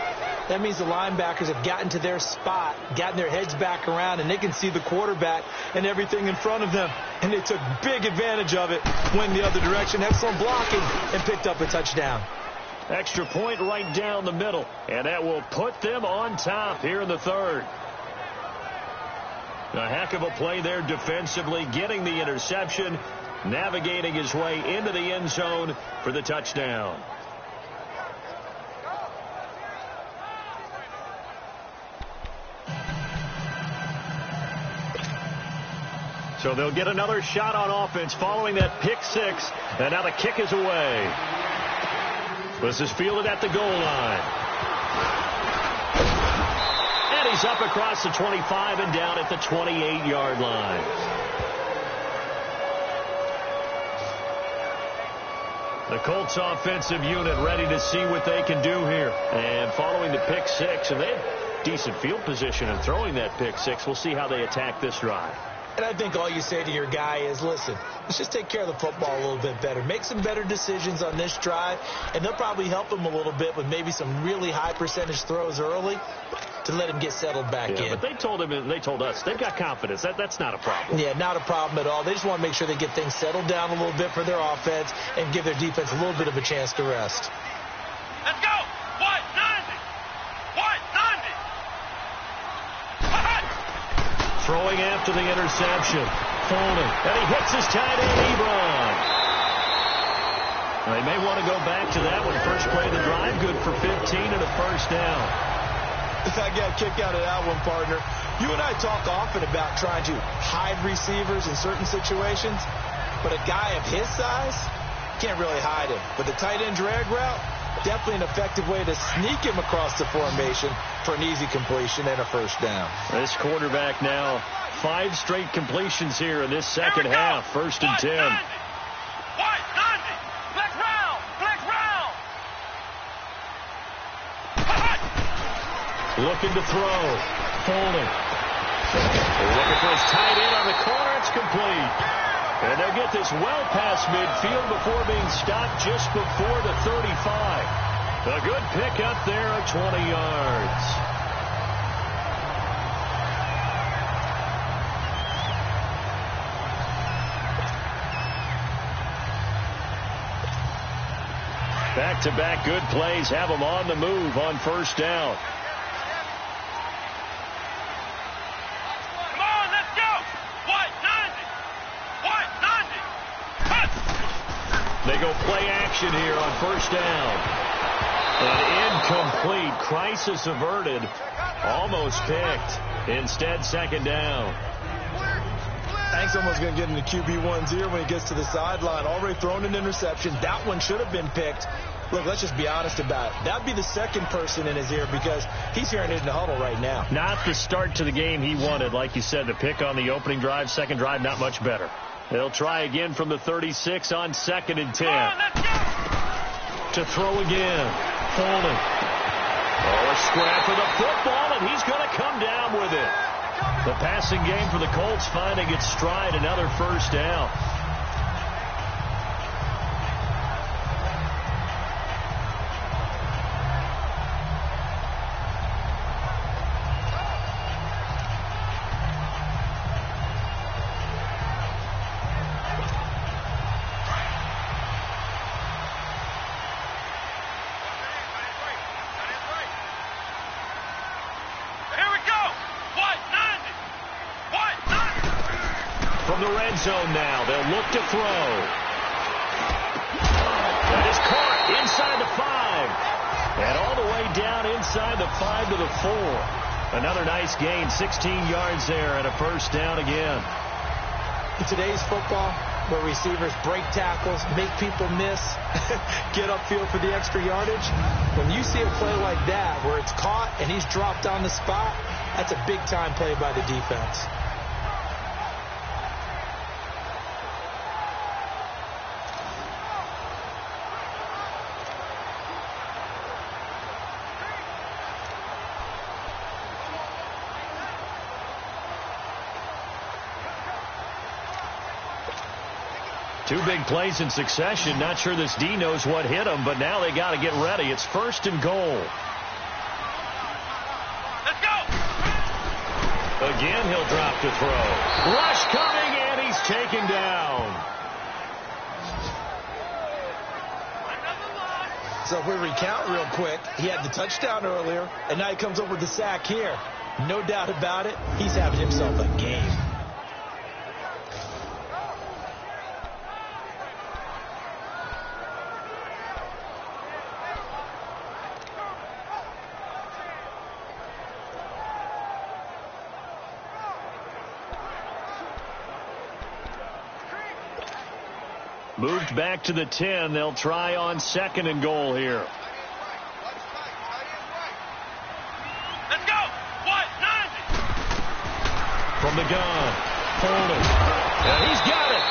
that means the linebackers have gotten to their spot, gotten their heads back around, and they can see the quarterback and everything in front of them. And they took big advantage of it, went the other direction, excellent blocking, and picked up a touchdown. Extra point right down the middle, and that will put them on top here in the 3rd. A heck of a play there defensively, getting the interception, navigating his way into the end zone for the touchdown. So they'll get another shot on offense following that pick 6, and now the kick is away. This is fielded at the goal line. And he's up across the 25 and down at the 28-yard line. The Colts offensive unit ready to see what they can do here. And following the pick 6, and they have decent field position in throwing that pick 6. We'll see how they attack this drive. And I think all you say to your guy is, listen, let's just take care of the football a little bit better. Make some better decisions on this drive, and they'll probably help him a little bit with maybe some really high percentage throws early to let him get settled back in. But they told him, and they told us, they've got confidence. That's not a problem. Yeah, not a problem at all. They just want to make sure they get things settled down a little bit for their offense and give their defense a little bit of a chance to rest. Let's go. What? 90. What? 90. Throwing after the interception. Foley. And he hits his tight end, Ebron. They may want to go back to that one. First play of the drive, good for 15 and a 1st down. I got a kick out of that one, partner. You and I talk often about trying to hide receivers in certain situations, but a guy of his size can't really hide him. But the tight end drag route, definitely an effective way to sneak him across the formation for an easy completion and a 1st down. This quarterback now 5 straight completions here in this second half. 1st and 10. What? 90. Flex round. Flex round. Looking to throw. Foley. Looking for his tight end on the corner. It's complete. And they'll get this well past midfield before being stopped just before the 35. A good pick up there at 20 yards. Back-to-back good plays have them on the move on first down. Come on, let's go. White 90. Cut. They go play action here on first down. An incomplete. Crisis averted. Almost picked. Instead, second down. Hank's almost going to get into QB1's ear when he gets to the sideline. Already thrown an interception. That one should have been picked. Look, let's just be honest about it. That'd be the second person in his ear because he's hearing it in the huddle right now. Not the start to the game he wanted. Like you said, the pick on the opening drive, second drive, not much better. They'll try again from the 36 on 2nd and 10. Come on, let's go. To throw again. Holding. Oh, a scrap for the football, and he's going to come down with it. The passing game for the Colts finding its stride, another first down. Zone now. They'll look to throw. That is caught inside the 5. And all the way down inside the 5 to the 4. Another nice gain. 16 yards there and a first down again. In today's football, where receivers break tackles, make people miss, get upfield for the extra yardage, when you see a play like that where it's caught and he's dropped on the spot, that's a big-time play by the defense. Two big plays in succession. Not sure this D knows what hit him, but now they got to get ready. It's 1st and goal. Let's go. Again, he'll drop to throw. Rush coming, and he's taken down. So if we recount real quick, he had the touchdown earlier, and now he comes up with the sack here. No doubt about it, he's having himself a game. Moved back to the 10. They'll try on 2nd and goal here. Let's go. White 90. From the gun. Holding. And he's got it.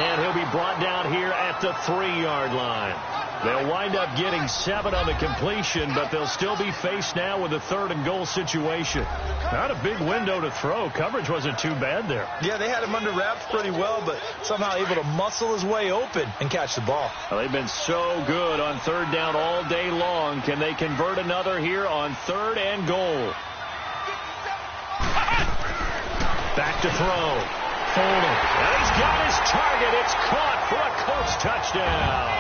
And he'll be brought down here at the 3-yard line. They'll wind up getting 7 on the completion, but they'll still be faced now with a 3rd and goal situation. Not a big window to throw. Coverage wasn't too bad there. Yeah, they had him under wraps pretty well, but somehow able to muscle his way open and catch the ball. Well, they've been so good on 3rd down all day long. Can they convert another here on 3rd and goal? Back to throw. Holding. And he's got his target. It's caught for a Colts touchdown.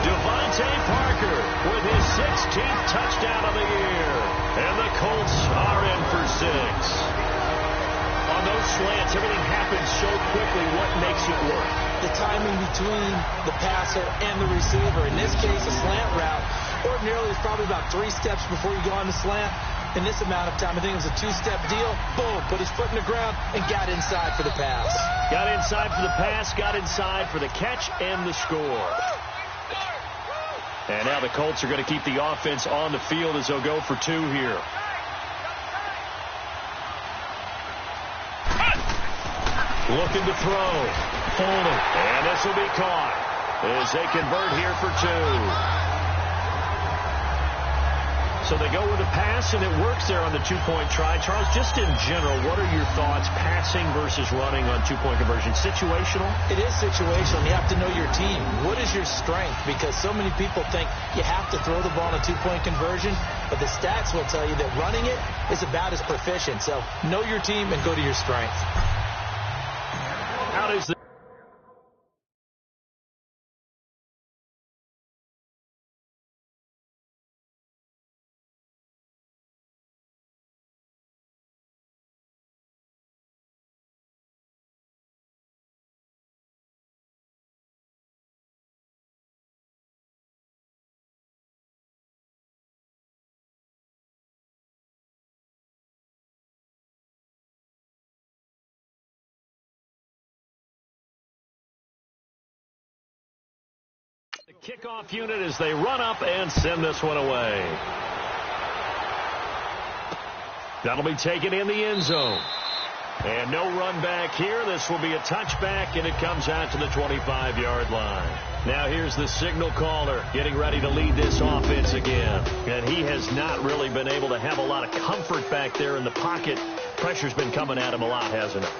Devontae Parker with his 16th touchdown of the year. And the Colts are in for 6. On those slants, everything happens so quickly. What makes it work? The timing between the passer and the receiver. In this case, a slant route. Ordinarily, it's probably about 3 steps before you go on the slant. In this amount of time, I think it was a 2-step deal. Boom, put his foot in the ground and got inside for the pass. Got inside for the pass, got inside for the catch and the score. And now the Colts are going to keep the offense on the field as they'll go for 2 here. Looking to throw. Holding. And this will be caught as they convert here for 2. So they go with a pass, and it works there on the two-point try. Charles, just in general, what are your thoughts passing versus running on two-point conversion? Situational? It is situational. You have to know your team. What is your strength? Because so many people think you have to throw the ball on a two-point conversion, but the stats will tell you that running it is about as proficient. So know your team and go to your strength. How does the kickoff unit as they run up and send this one away? That'll be taken in the end zone. And no run back here. This will be a touchback, and it comes out to the 25-yard line. Now here's the signal caller getting ready to lead this offense again. And he has not really been able to have a lot of comfort back there in the pocket. Pressure's been coming at him a lot, hasn't it?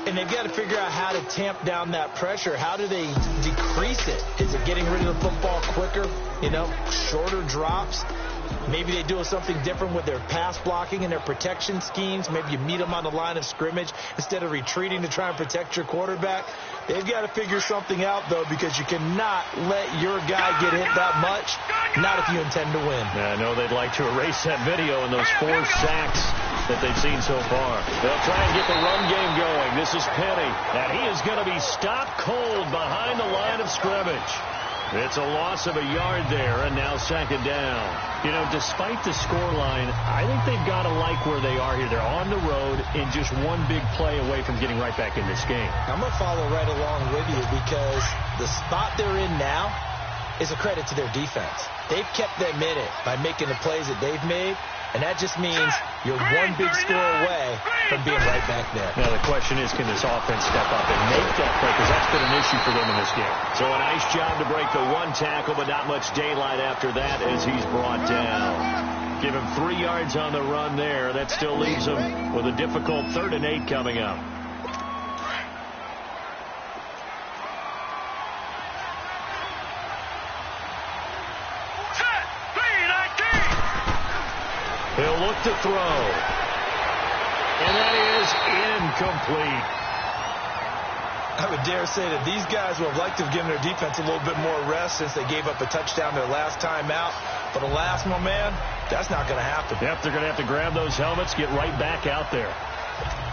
And they've got to figure out how to tamp down that pressure. How do they decrease it? Is it getting rid of the football quicker? You know, shorter drops? Maybe they do something different with their pass blocking and their protection schemes. Maybe you meet them on the line of scrimmage instead of retreating to try and protect your quarterback. They've got to figure something out, though, because you cannot let your guy get hit that much, not if you intend to win. Yeah, I know they'd like to erase that video and those 4 sacks that they've seen so far. They'll try and get the run game going. This is Penny, and he is going to be stopped cold behind the line of scrimmage. It's a loss of a yard there, and now second down. You know, despite the scoreline, I think they've got to like where they are here. They're on the road and just one big play away from getting right back in this game. I'm going to follow right along with you because the spot they're in now is a credit to their defense. They've kept them in it by making the plays that they've made, and that just means you're one big score away from being right back there. Now, the question is, can this offense step up and make that play? Because that's been an issue for them in this game. So a nice job to break the one tackle, but not much daylight after that as he's brought down. Give him 3 yards on the run there. That still leaves him with a difficult 3rd and 8 coming up. He'll look to throw. And that is incomplete. I would dare say that these guys would have liked to have given their defense a little bit more rest since they gave up a touchdown their last time out. But alas, my man, that's not going to happen. Yep, they're going to have to grab those helmets, get right back out there.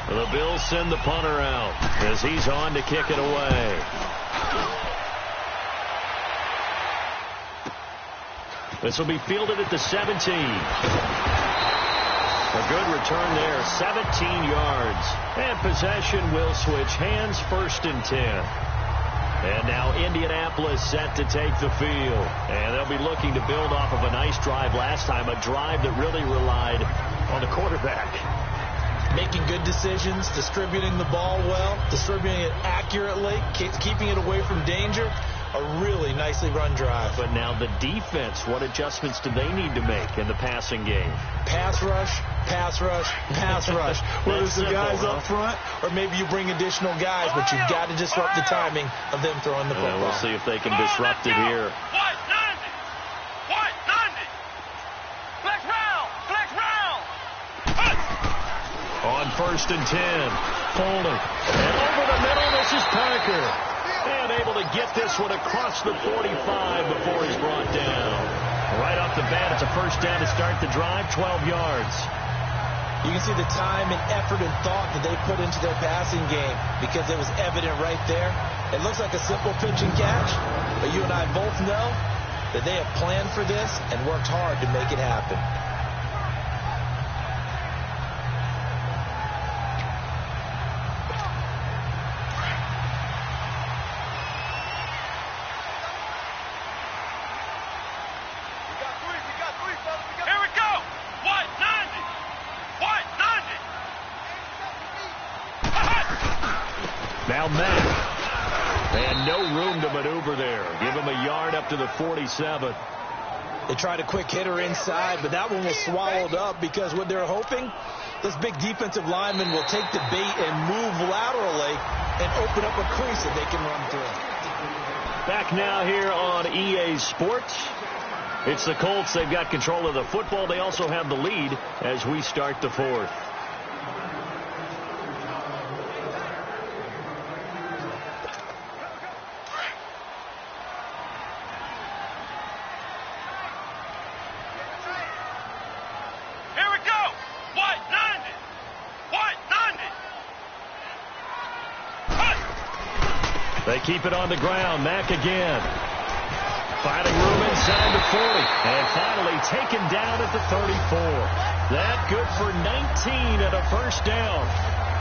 The Bills send the punter out as he's on to kick it away. This will be fielded at the 17. A good return there, 17 yards. And possession will switch hands, 1st and 10. And now Indianapolis set to take the field. And they'll be looking to build off of a nice drive last time, a drive that really relied on the quarterback. Making good decisions, distributing the ball well, distributing it accurately, keeping it away from danger. A really nicely run drive. But now the defense, what adjustments do they need to make in the passing game? Pass rush, pass rush, pass rush. Whether it's the guys up front or maybe you bring additional guys, but you've got to disrupt the timing of them throwing the football. We'll see if they can disrupt it here. On 1st and 10, Foley. And over the middle, this is Parker. And able to get this one across the 45 before he's brought down. Right off the bat, it's a 1st down to start the drive, 12 yards. You can see the time and effort and thought that they put into their passing game because it was evident right there. It looks like a simple pitch and catch, but you and I both know that they have planned for this and worked hard to make it happen. Now Matt. And no room to maneuver there. Give him a yard up to the 47. They tried a quick hitter inside, but that one was swallowed up because what they're hoping, this big defensive lineman will take the bait and move laterally and open up a crease that they can run through. Back now here on EA Sports. It's the Colts. They've got control of the football. They also have the lead as we start the fourth. Here we go. White 90. White 90. They keep it on the ground. Mack again. Finding room inside the 40. And finally taken down at the 34. That good for 19 and a first down.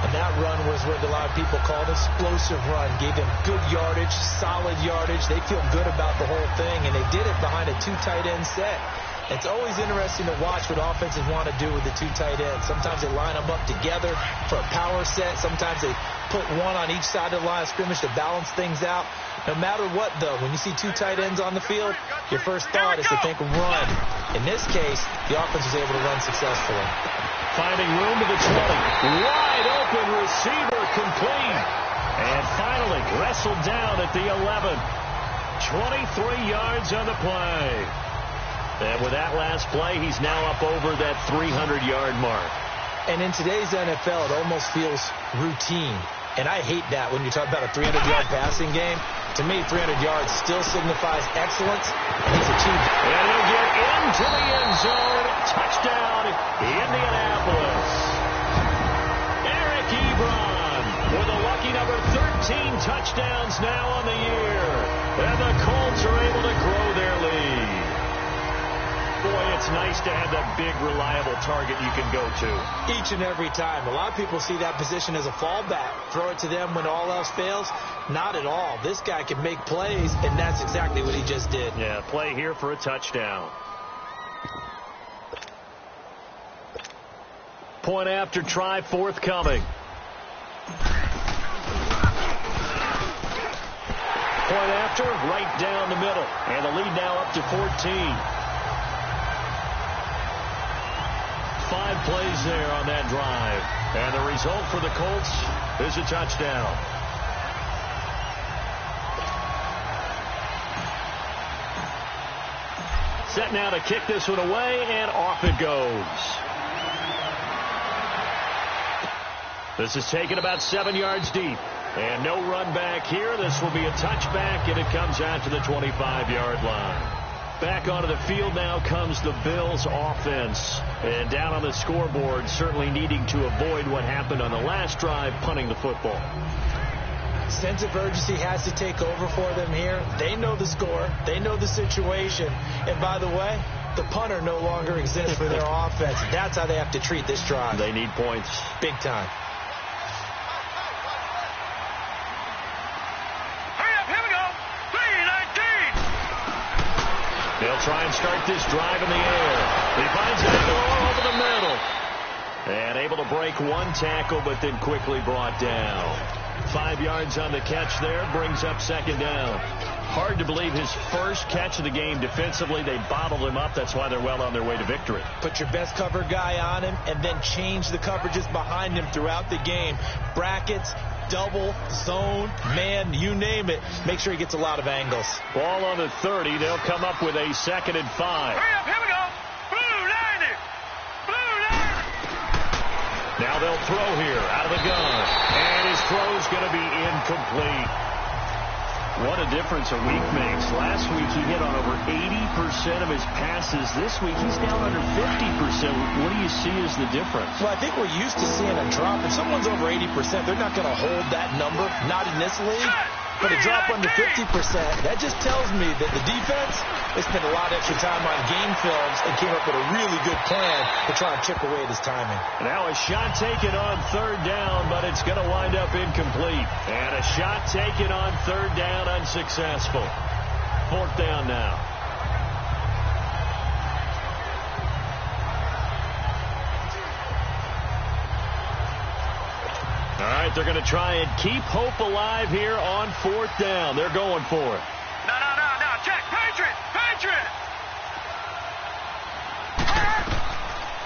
And that run was what a lot of people called explosive run. Gave them good yardage, solid yardage. They feel good about the whole thing, and they did it behind a 2 tight end set. It's always interesting to watch what offenses want to do with the 2 tight ends. Sometimes they line them up together for a power set. Sometimes they put one on each side of the line of scrimmage to balance things out. No matter what, though, when you see 2 tight ends on the field, your first thought is to think run. In this case, the offense was able to run successfully. Finding room to the 20. Wide open receiver complete. And finally wrestled down at the 11. 23 yards on the play. And with that last play, he's now up over that 300-yard mark. And in today's NFL, it almost feels routine. And I hate that when you talk about a 300-yard passing game. To me, 300 yards still signifies excellence. And he's achieved it. And he'll get into the end zone. Touchdown, Indianapolis. Eric Ebron with a lucky number 13 touchdowns now on the year. And the Colts are able to grow their lead. Boy, it's nice to have that big, reliable target you can go to. Each and every time. A lot of people see that position as a fallback. Throw it to them when all else fails. Not at all. This guy can make plays, and that's exactly what he just did. Yeah, play here for a touchdown. Point after try forthcoming. Point after, right down the middle. And the lead now up to 14. 5 plays there on that drive. And the result for the Colts is a touchdown. Set now to kick this one away, and off it goes. This is taken about 7 yards deep. And no run back here. This will be a touchback, and it comes out to the 25-yard line. Back onto the field now comes the Bills offense. And down on the scoreboard, certainly needing to avoid what happened on the last drive, punting the football. Sense of urgency has to take over for them here. They know the score. They know the situation. And by the way, the punter no longer exists for their offense. That's how they have to treat this drive. They need points. Big time. They'll try and start this drive in the air. He finds Aguilar over the middle. And able to break one tackle, but then quickly brought down. 5 yards on the catch there, brings up second down. Hard to believe his first catch of the game defensively. They bottled him up. That's why they're well on their way to victory. Put your best cover guy on him and then change the coverages behind him throughout the game. Brackets, double, zone, man, you name it. Make sure he gets a lot of angles. Ball on the 30. They'll come up with a 2nd and 5. Hurry up, here we go. Blue 90. Blue 90. Now they'll throw here out of the gun. And his throw's going to be incomplete. What a difference a week makes. Last week he hit on over 80% of his passes. This week he's down under 50%. What do you see as the difference? Well, I think we're used to seeing a drop. If someone's over 80%, they're not going to hold that number. Not in this league. But a drop under 50%, that just tells me that the defense, they spent a lot of extra time on game films and came up with a really good plan to try and chip away at his timing. Now a shot taken on 3rd down, but it's going to wind up incomplete. And a shot taken on 3rd down, unsuccessful. 4th down now. All right, they're going to try and keep hope alive here on 4th down. They're going for it. No, Jack, Patriot.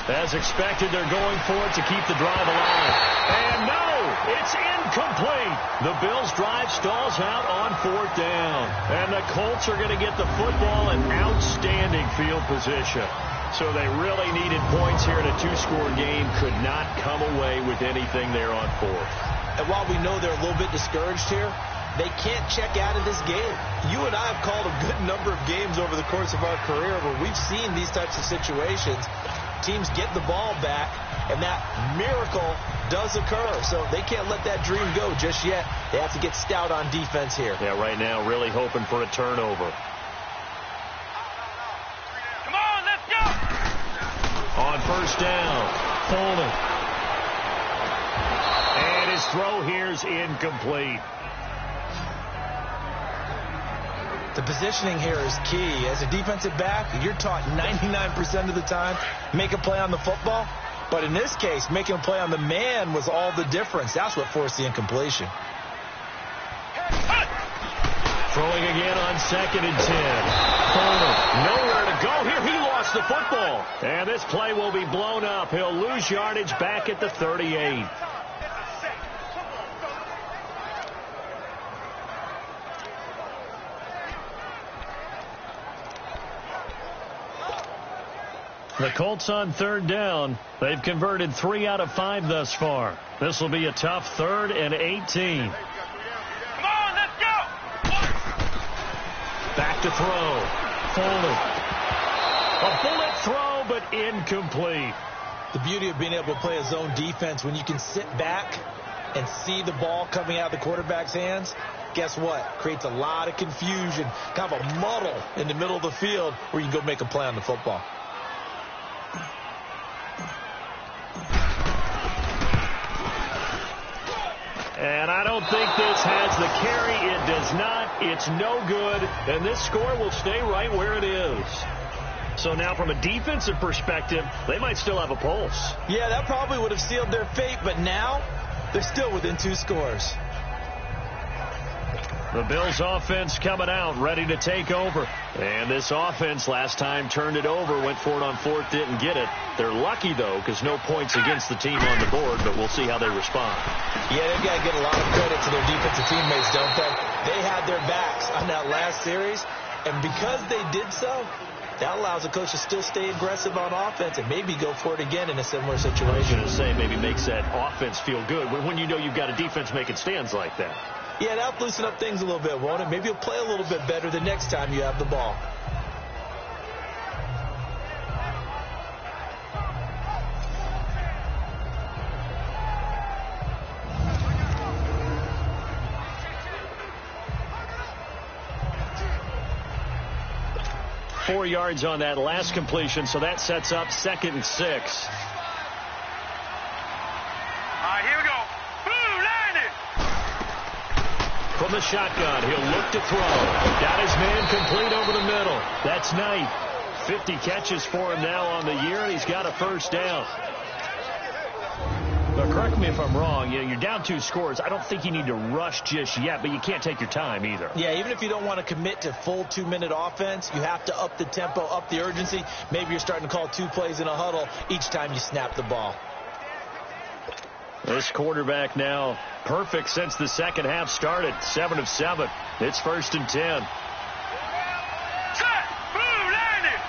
As expected, they're going for it to keep the drive alive. And no, it's incomplete. The Bills' drive stalls out on 4th down. And the Colts are going to get the football in outstanding field position. So they really needed points here in a 2-score game. Could not come away with anything there on 4th. And while we know they're a little bit discouraged here, they can't check out of this game. You and I have called a good number of games over the course of our career where we've seen these types of situations. Teams get the ball back, and that miracle does occur. So they can't let that dream go just yet. They have to get stout on defense here. Yeah, right now really hoping for a turnover. Come on, let's go! On 1st down, Foley. And his throw here's incomplete. The positioning here is key. As a defensive back, you're taught 99% of the time, make a play on the football. But in this case, making a play on the man was all the difference. That's what forced the incompletion. Throwing again on 2nd and 10. Foley, nowhere to go here. He lost the football. And this play will be blown up. He'll lose yardage back at the 38. The Colts on 3rd down. They've converted 3 out of 5 thus far. This will be a tough 3rd and 18. Come on, let's go! Back to throw. Foley. A bullet throw, but incomplete. The beauty of being able to play a zone defense when you can sit back and see the ball coming out of the quarterback's hands, guess what? Creates a lot of confusion, kind of a muddle in the middle of the field where you can go make a play on the football. And I don't think this has the carry. It does not. It's no good. And this score will stay right where it is. So now from a defensive perspective, they might still have a pulse. Yeah, that probably would have sealed their fate, but now they're still within 2 scores. The Bills offense coming out, ready to take over. And this offense last time turned it over, went for it on 4th, didn't get it. They're lucky, though, because no points against the team on the board, but we'll see how they respond. Yeah, they've got to get a lot of credit to their defensive teammates, don't they? They had their backs on that last series, and because they did so, that allows the coach to still stay aggressive on offense and maybe go for it again in a similar situation. I was going to say, maybe makes that offense feel good when you know you've got a defense making stands like that. Yeah, that'll loosen up things a little bit, won't it? Maybe you'll play a little bit better the next time you have the ball. Four yards on that last completion, so that sets up 2nd and 6. All right, here we go. Blue, line it. From the shotgun, he'll look to throw. Got his man complete over the middle. That's Knight. 50 catches for him now on the year, and he's got a 1st down. But correct me if I'm wrong, you're down 2 scores. I don't think you need to rush just yet, but you can't take your time either. Yeah, even if you don't want to commit to full 2-minute offense, you have to up the tempo, up the urgency. Maybe you're starting to call 2 plays in a huddle each time you snap the ball. This quarterback now perfect since the second half started. 7 of 7. It's 1st and 10. Set. Blue, line it.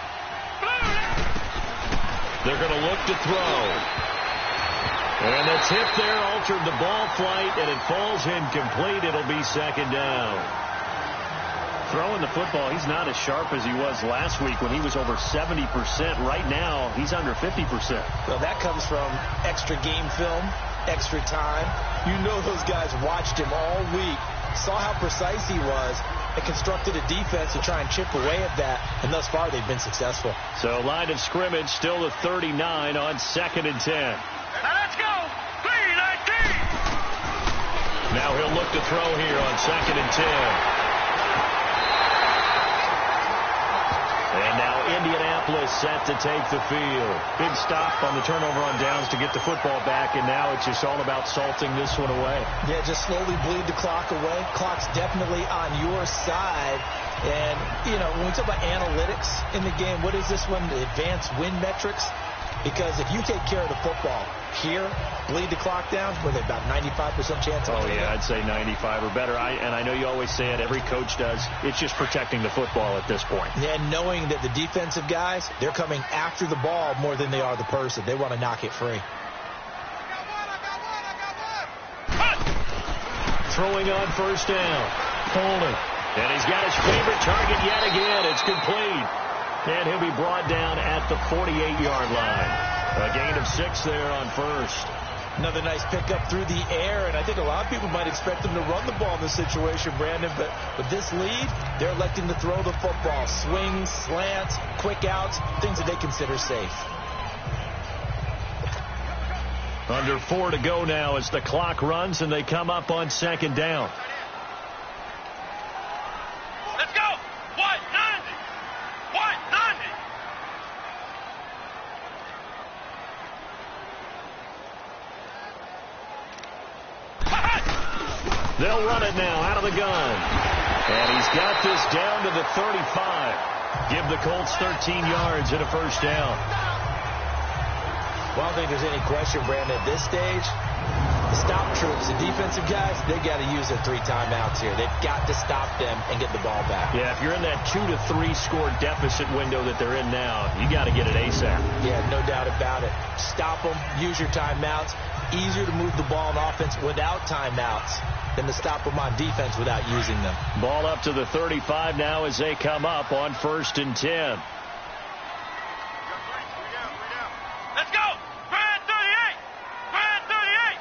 Blue. They're going to look to throw. And the tip there altered the ball flight, and it falls incomplete. It'll be 2nd down. Throwing the football, he's not as sharp as he was last week when he was over 70%. Right now, he's under 50%. Well, that comes from extra game film, extra time. You know those guys watched him all week, saw how precise he was, and constructed a defense to try and chip away at that, and thus far they've been successful. So line of scrimmage still the 39 on 2nd and 10. Now let's go. 3-19. Now he'll look to throw here on 2nd and 10. And now Indianapolis set to take the field. Big stop on the turnover on downs to get the football back, and now it's just all about salting this one away. Yeah, just slowly bleed the clock away. Clock's definitely on your side. And, you know, when we talk about analytics in the game, what is this one? The advanced win metrics. Because if you take care of the football here, bleed the clock down, with about 95% chance of winning. I'd say 95 or better. And I know you always say it, every coach does. It's just protecting the football at this point. And knowing that the defensive guys, they're coming after the ball more than they are the person. They want to knock it free. Throwing on first down. Holding. And he's got his favorite target yet again. It's complete. And he'll be brought down at the 48-yard line. A gain of 6 there on first. Another nice pickup through the air, and I think a lot of people might expect them to run the ball in this situation, Brandon, but with this lead, they're electing to throw the football. Swings, slants, quick outs, things that they consider safe. Under 4 to go now as the clock runs, and they come up on second down. Let's go! 190! 190! They'll run it now out of the gun. And he's got this down to the 35. Give the Colts 13 yards and a first down. Well, I don't think there's any question, Brandon, at this stage, the stop troops, the defensive guys, they got to use their 3 timeouts here. They've got to stop them and get the ball back. Yeah, if you're in that 2 to 3 score deficit window that they're in now, you got to get it ASAP. Yeah, no doubt about it. Stop them, use your timeouts. Easier to move the ball on offense without timeouts than to stop them on defense without using them. Ball up to the 35 now as they come up on 1st and 10. Let's go! Grand 38! Grand 38!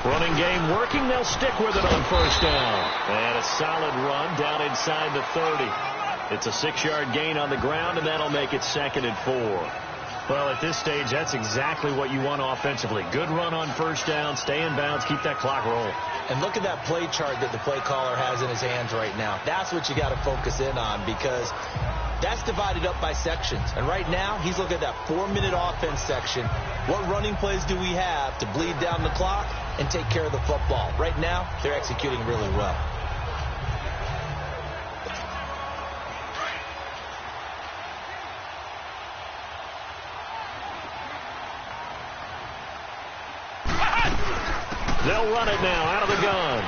Running game working. They'll stick with it on first down. And a solid run down inside the 30. It's a 6-yard gain on the ground, and that'll make it 2nd and 4. Well, at this stage, that's exactly what you want offensively. Good run on first down, stay in bounds, keep that clock rolling. And look at that play chart that the play caller has in his hands right now. That's what you got to focus in on, because that's divided up by sections. And right now, he's looking at that 4-minute offense section. What running plays do we have to bleed down the clock and take care of the football? Right now, they're executing really well. They'll run it now out of the gun.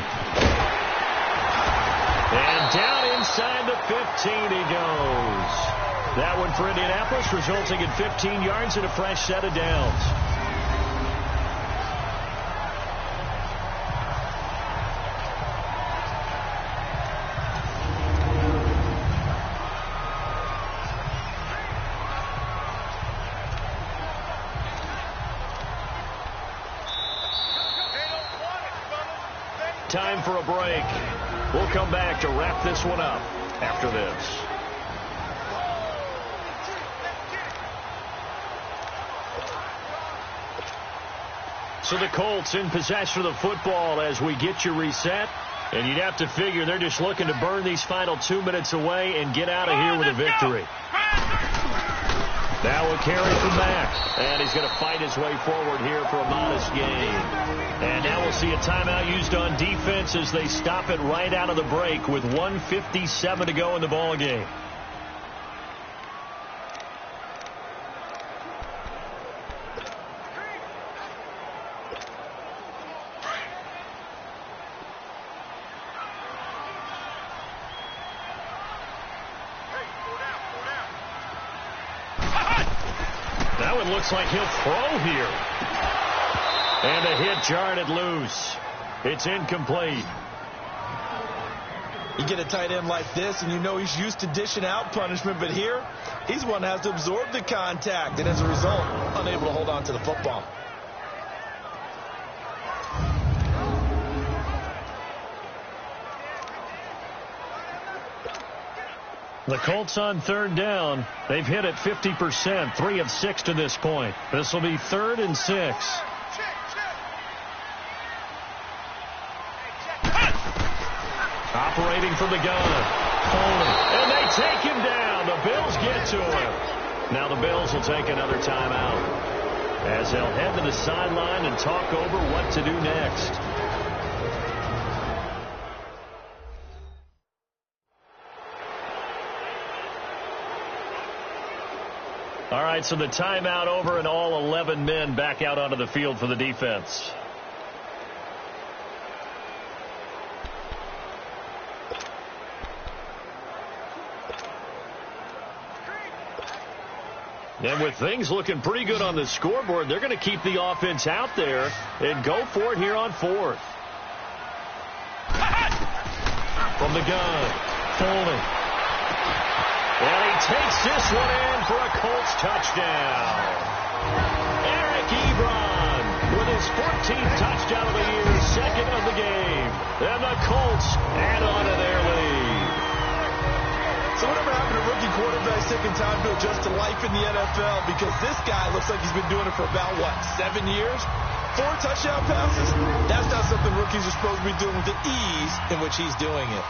And down inside the 15 he goes. That one for Indianapolis, resulting in 15 yards and a fresh set of downs. Time for a break. We'll come back to wrap this one up after this. So the Colts in possession of the football as we get you reset. And you'd have to figure they're just looking to burn these final 2 minutes away and get out of here with a victory. Now a carry from Mack. And he's going to fight his way forward here for a modest gain. And now we'll see a timeout used on defense as they stop it right out of the break with 1:57 to go in the ball game. That one looks like he'll throw here. And a hit jarred it loose. It's incomplete. You get a tight end like this, and you know he's used to dishing out punishment, but here, he's one that has to absorb the contact, and as a result, unable to hold on to the football. The Colts on 3rd down. They've hit it 50%, 3 of 6 to this point. This will be 3rd and 6. Operating from the gun. And they take him down. The Bills get to him. Now the Bills will take another timeout as they'll head to the sideline and talk over what to do next. All right, so the timeout over and all 11 men back out onto the field for the defense. And with things looking pretty good on the scoreboard, they're going to keep the offense out there and go for it here on fourth. From the gun, Foley. And he takes this one in for a Colts touchdown. Eric Ebron with his 14th touchdown of the year, second of the game. And the Colts add on to their lead. So whatever happened to rookie quarterbacks taking time to adjust to life in the NFL? Because this guy looks like he's been doing it for about, 7 years? 4 touchdown passes? That's not something rookies are supposed to be doing with the ease in which he's doing it.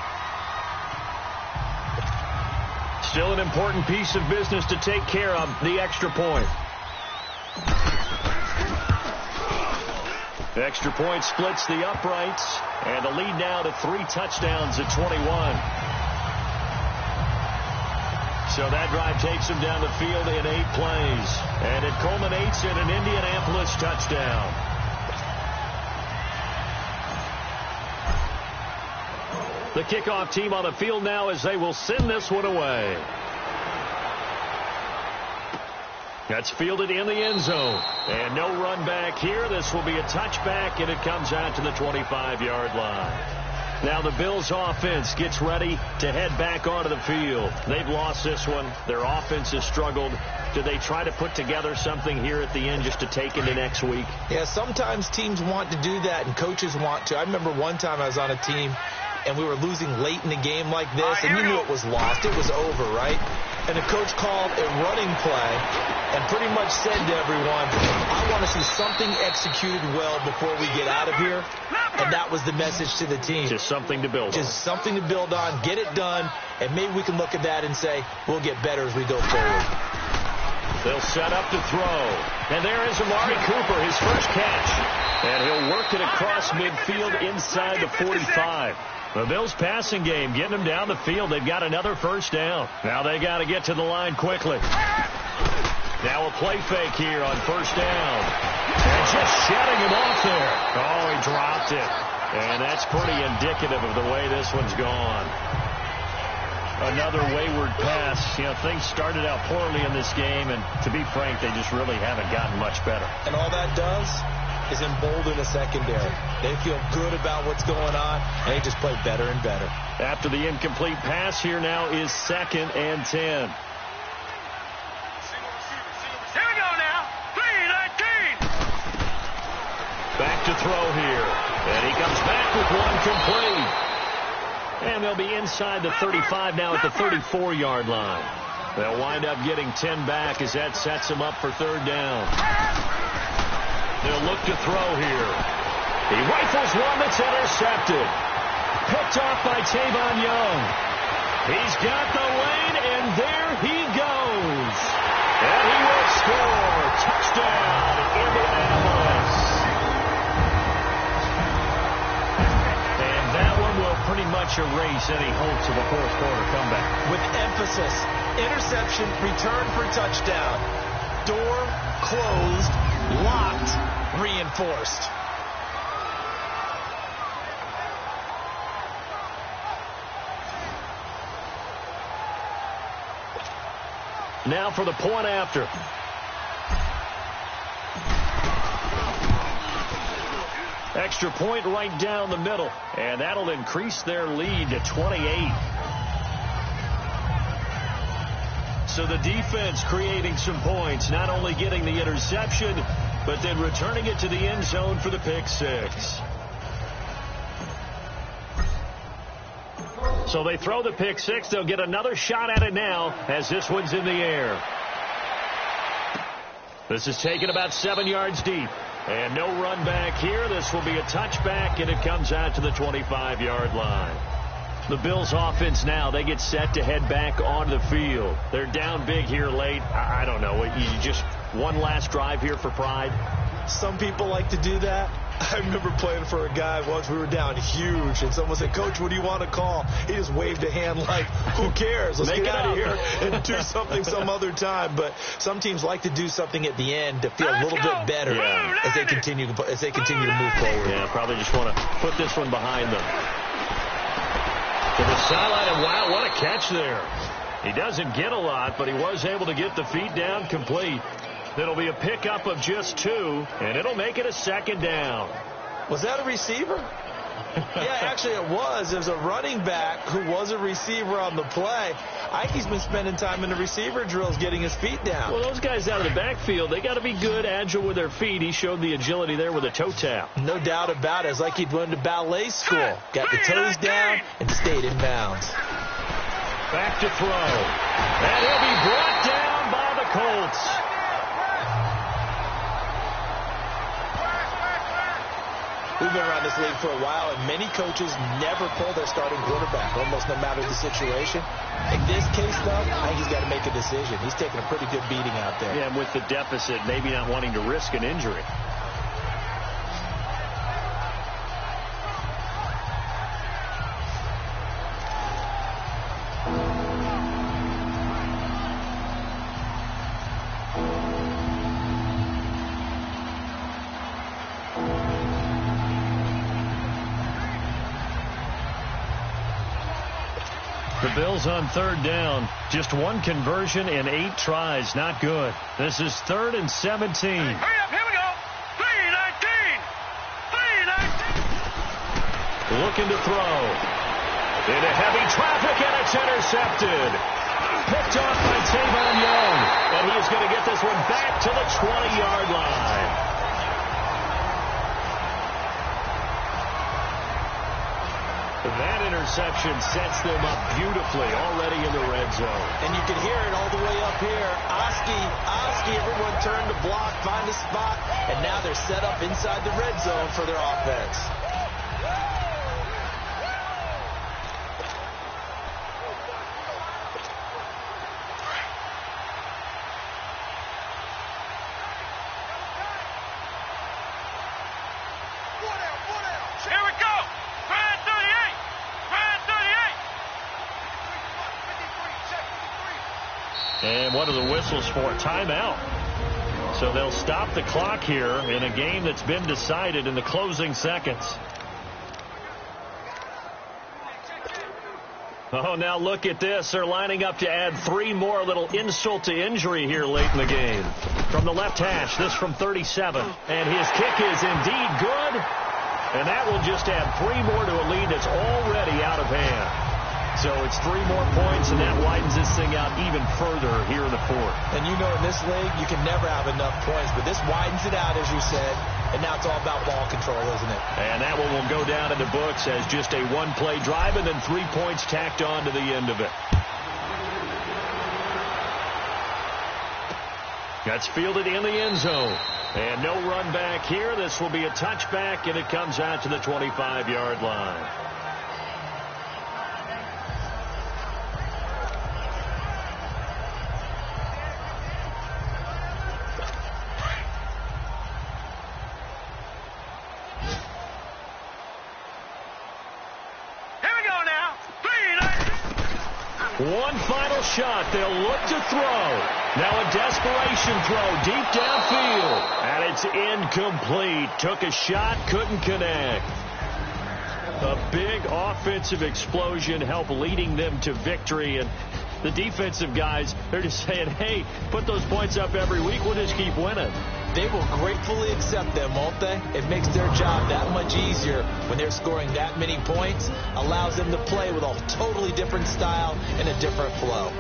Still an important piece of business to take care of, the extra point. The extra point splits the uprights, and the lead now to 3 touchdowns at 21. So that drive takes him down the field in 8 plays. And it culminates in an Indianapolis touchdown. The kickoff team on the field now as they will send this one away. That's fielded in the end zone. And no run back here. This will be a touchback, and it comes out to the 25-yard line. Now the Bills offense gets ready to head back onto the field. They've lost this one. Their offense has struggled. Do they try to put together something here at the end just to take into next week? Yeah, sometimes teams want to do that and coaches want to. I remember one time I was on a team and we were losing late in the game like this, and you knew it was lost. It was over, right? And the coach called a running play and pretty much said to everyone, I want to see something executed well before we get out of here. And that was the message to the team. Just something to build on. Just something to build on, get it done, and maybe we can look at that and say, we'll get better as we go forward. They'll set up to throw. And there is Amari Cooper, his first catch. And he'll work it across midfield inside the 45. The Bills passing game getting them down the field. They've got another first down. Now they got to get to the line quickly. Now a play fake here on first down. And just shutting him off there. Oh, he dropped it. And that's pretty indicative of the way this one's gone. Another wayward pass. You know, things started out poorly in this game, and to be frank, they just really haven't gotten much better. And all that does is embolden the secondary. They feel good about what's going on, and they just play better and better. After the incomplete pass, here now is 2nd and 10. Here we go now. 3-19. Back to throw here. And he comes back with one complete. And they'll be inside the 35 now at the 34-yard line. They'll wind up getting 10 back as that sets them up for third down. They'll look to throw here. He rifles one that's intercepted. Picked off by Tavon Young. He's got the lane, and there he goes. And he will score. Touchdown, Indianapolis. And that one will pretty much erase any hopes of a fourth quarter comeback. With emphasis, interception, return for touchdown. Door closed, locked, reinforced. Now for the point after. Extra point right down the middle, and that'll increase their lead to 28. So the defense creating some points, not only getting the interception, but then returning it to the end zone for the pick six. So they throw the pick six. They'll get another shot at it now as this one's in the air. This is taken about 7 yards deep. And no run back here. This will be a touchback, and it comes out to the 25-yard line. The Bills offense now, they get set to head back onto the field. They're down big here late. I don't know. You just one last drive here for pride? Some people like to do that. I remember playing for a guy once. We were down huge, and someone said, "Coach, what do you want to call?" He just waved a hand like, who cares? Let's get out of here and do something some other time. But some teams like to do something at the end to feel a little bit better as they continue to move forward. Yeah, probably just want to put this one behind them. To the sideline, and wow, what a catch there. He doesn't get a lot, but he was able to get the feet down complete. It'll be a pickup of just 2, and it'll make it a 2nd down. Was that a receiver? Yeah, actually it was. There's a running back who was a receiver on the play. I think he's been spending time in the receiver drills getting his feet down. Well, those guys out of the backfield, they got to be good, agile with their feet. He showed the agility there with a toe tap. No doubt about it. It's like he'd went to ballet school. Got the toes down and stayed in bounds. Back to throw. And he'll be brought down by the Colts. We've been around this league for a while, and many coaches never pull their starting quarterback, almost no matter the situation. In this case, though, I think he's got to make a decision. He's taking a pretty good beating out there. Yeah, and with the deficit, maybe not wanting to risk an injury. The Bills on 3rd down. Just 1 conversion in 8 tries. Not good. This is 3rd and 17. Hurry up, here we go. 3-19. 3-19. Looking to throw. Into heavy traffic, and it's intercepted. Picked off by Tavon Young. And he is going to get this one back to the 20-yard line. That interception sets them up beautifully already in the red zone. And you can hear it all the way up here. Oski, everyone turned to block, find a spot, and now they're set up inside the red zone for their offense. Here we go. Brad 38. Brad 38. And what are the whistles for? Timeout. So they'll stop the clock here in a game that's been decided in the closing seconds. Oh, now look at this. They're lining up to add 3 more. A little insult to injury here late in the game. From the left hash, this from 37. And his kick is indeed good. And that will just add 3 more to a lead that's already out of hand. So it's 3 more points, and that widens this thing out even further here in the 4th. And you know, in this league, you can never have enough points, but this widens it out, as you said, and now it's all about ball control, isn't it? And that one will go down in the books as just a 1-play drive and then 3 points tacked on to the end of it. That's fielded in the end zone. And no run back here. This will be a touchback, and it comes out to the 25-yard line. Here we go now. 3-19. One final shot. They'll look to throw. Now a desperation throw deep downfield. And it's incomplete. Took a shot, couldn't connect. A big offensive explosion helped leading them to victory. And the defensive guys, they're just saying, hey, put those points up every week. We'll just keep winning. They will gratefully accept them, won't they? It makes their job that much easier when they're scoring that many points. Allows them to play with a totally different style and a different flow.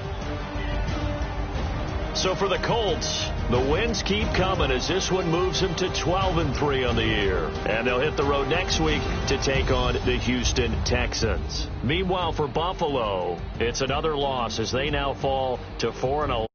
So for the Colts, the wins keep coming as this one moves them to 12-3 on the year. And they'll hit the road next week to take on the Houston Texans. Meanwhile, for Buffalo, it's another loss as they now fall to 4-0.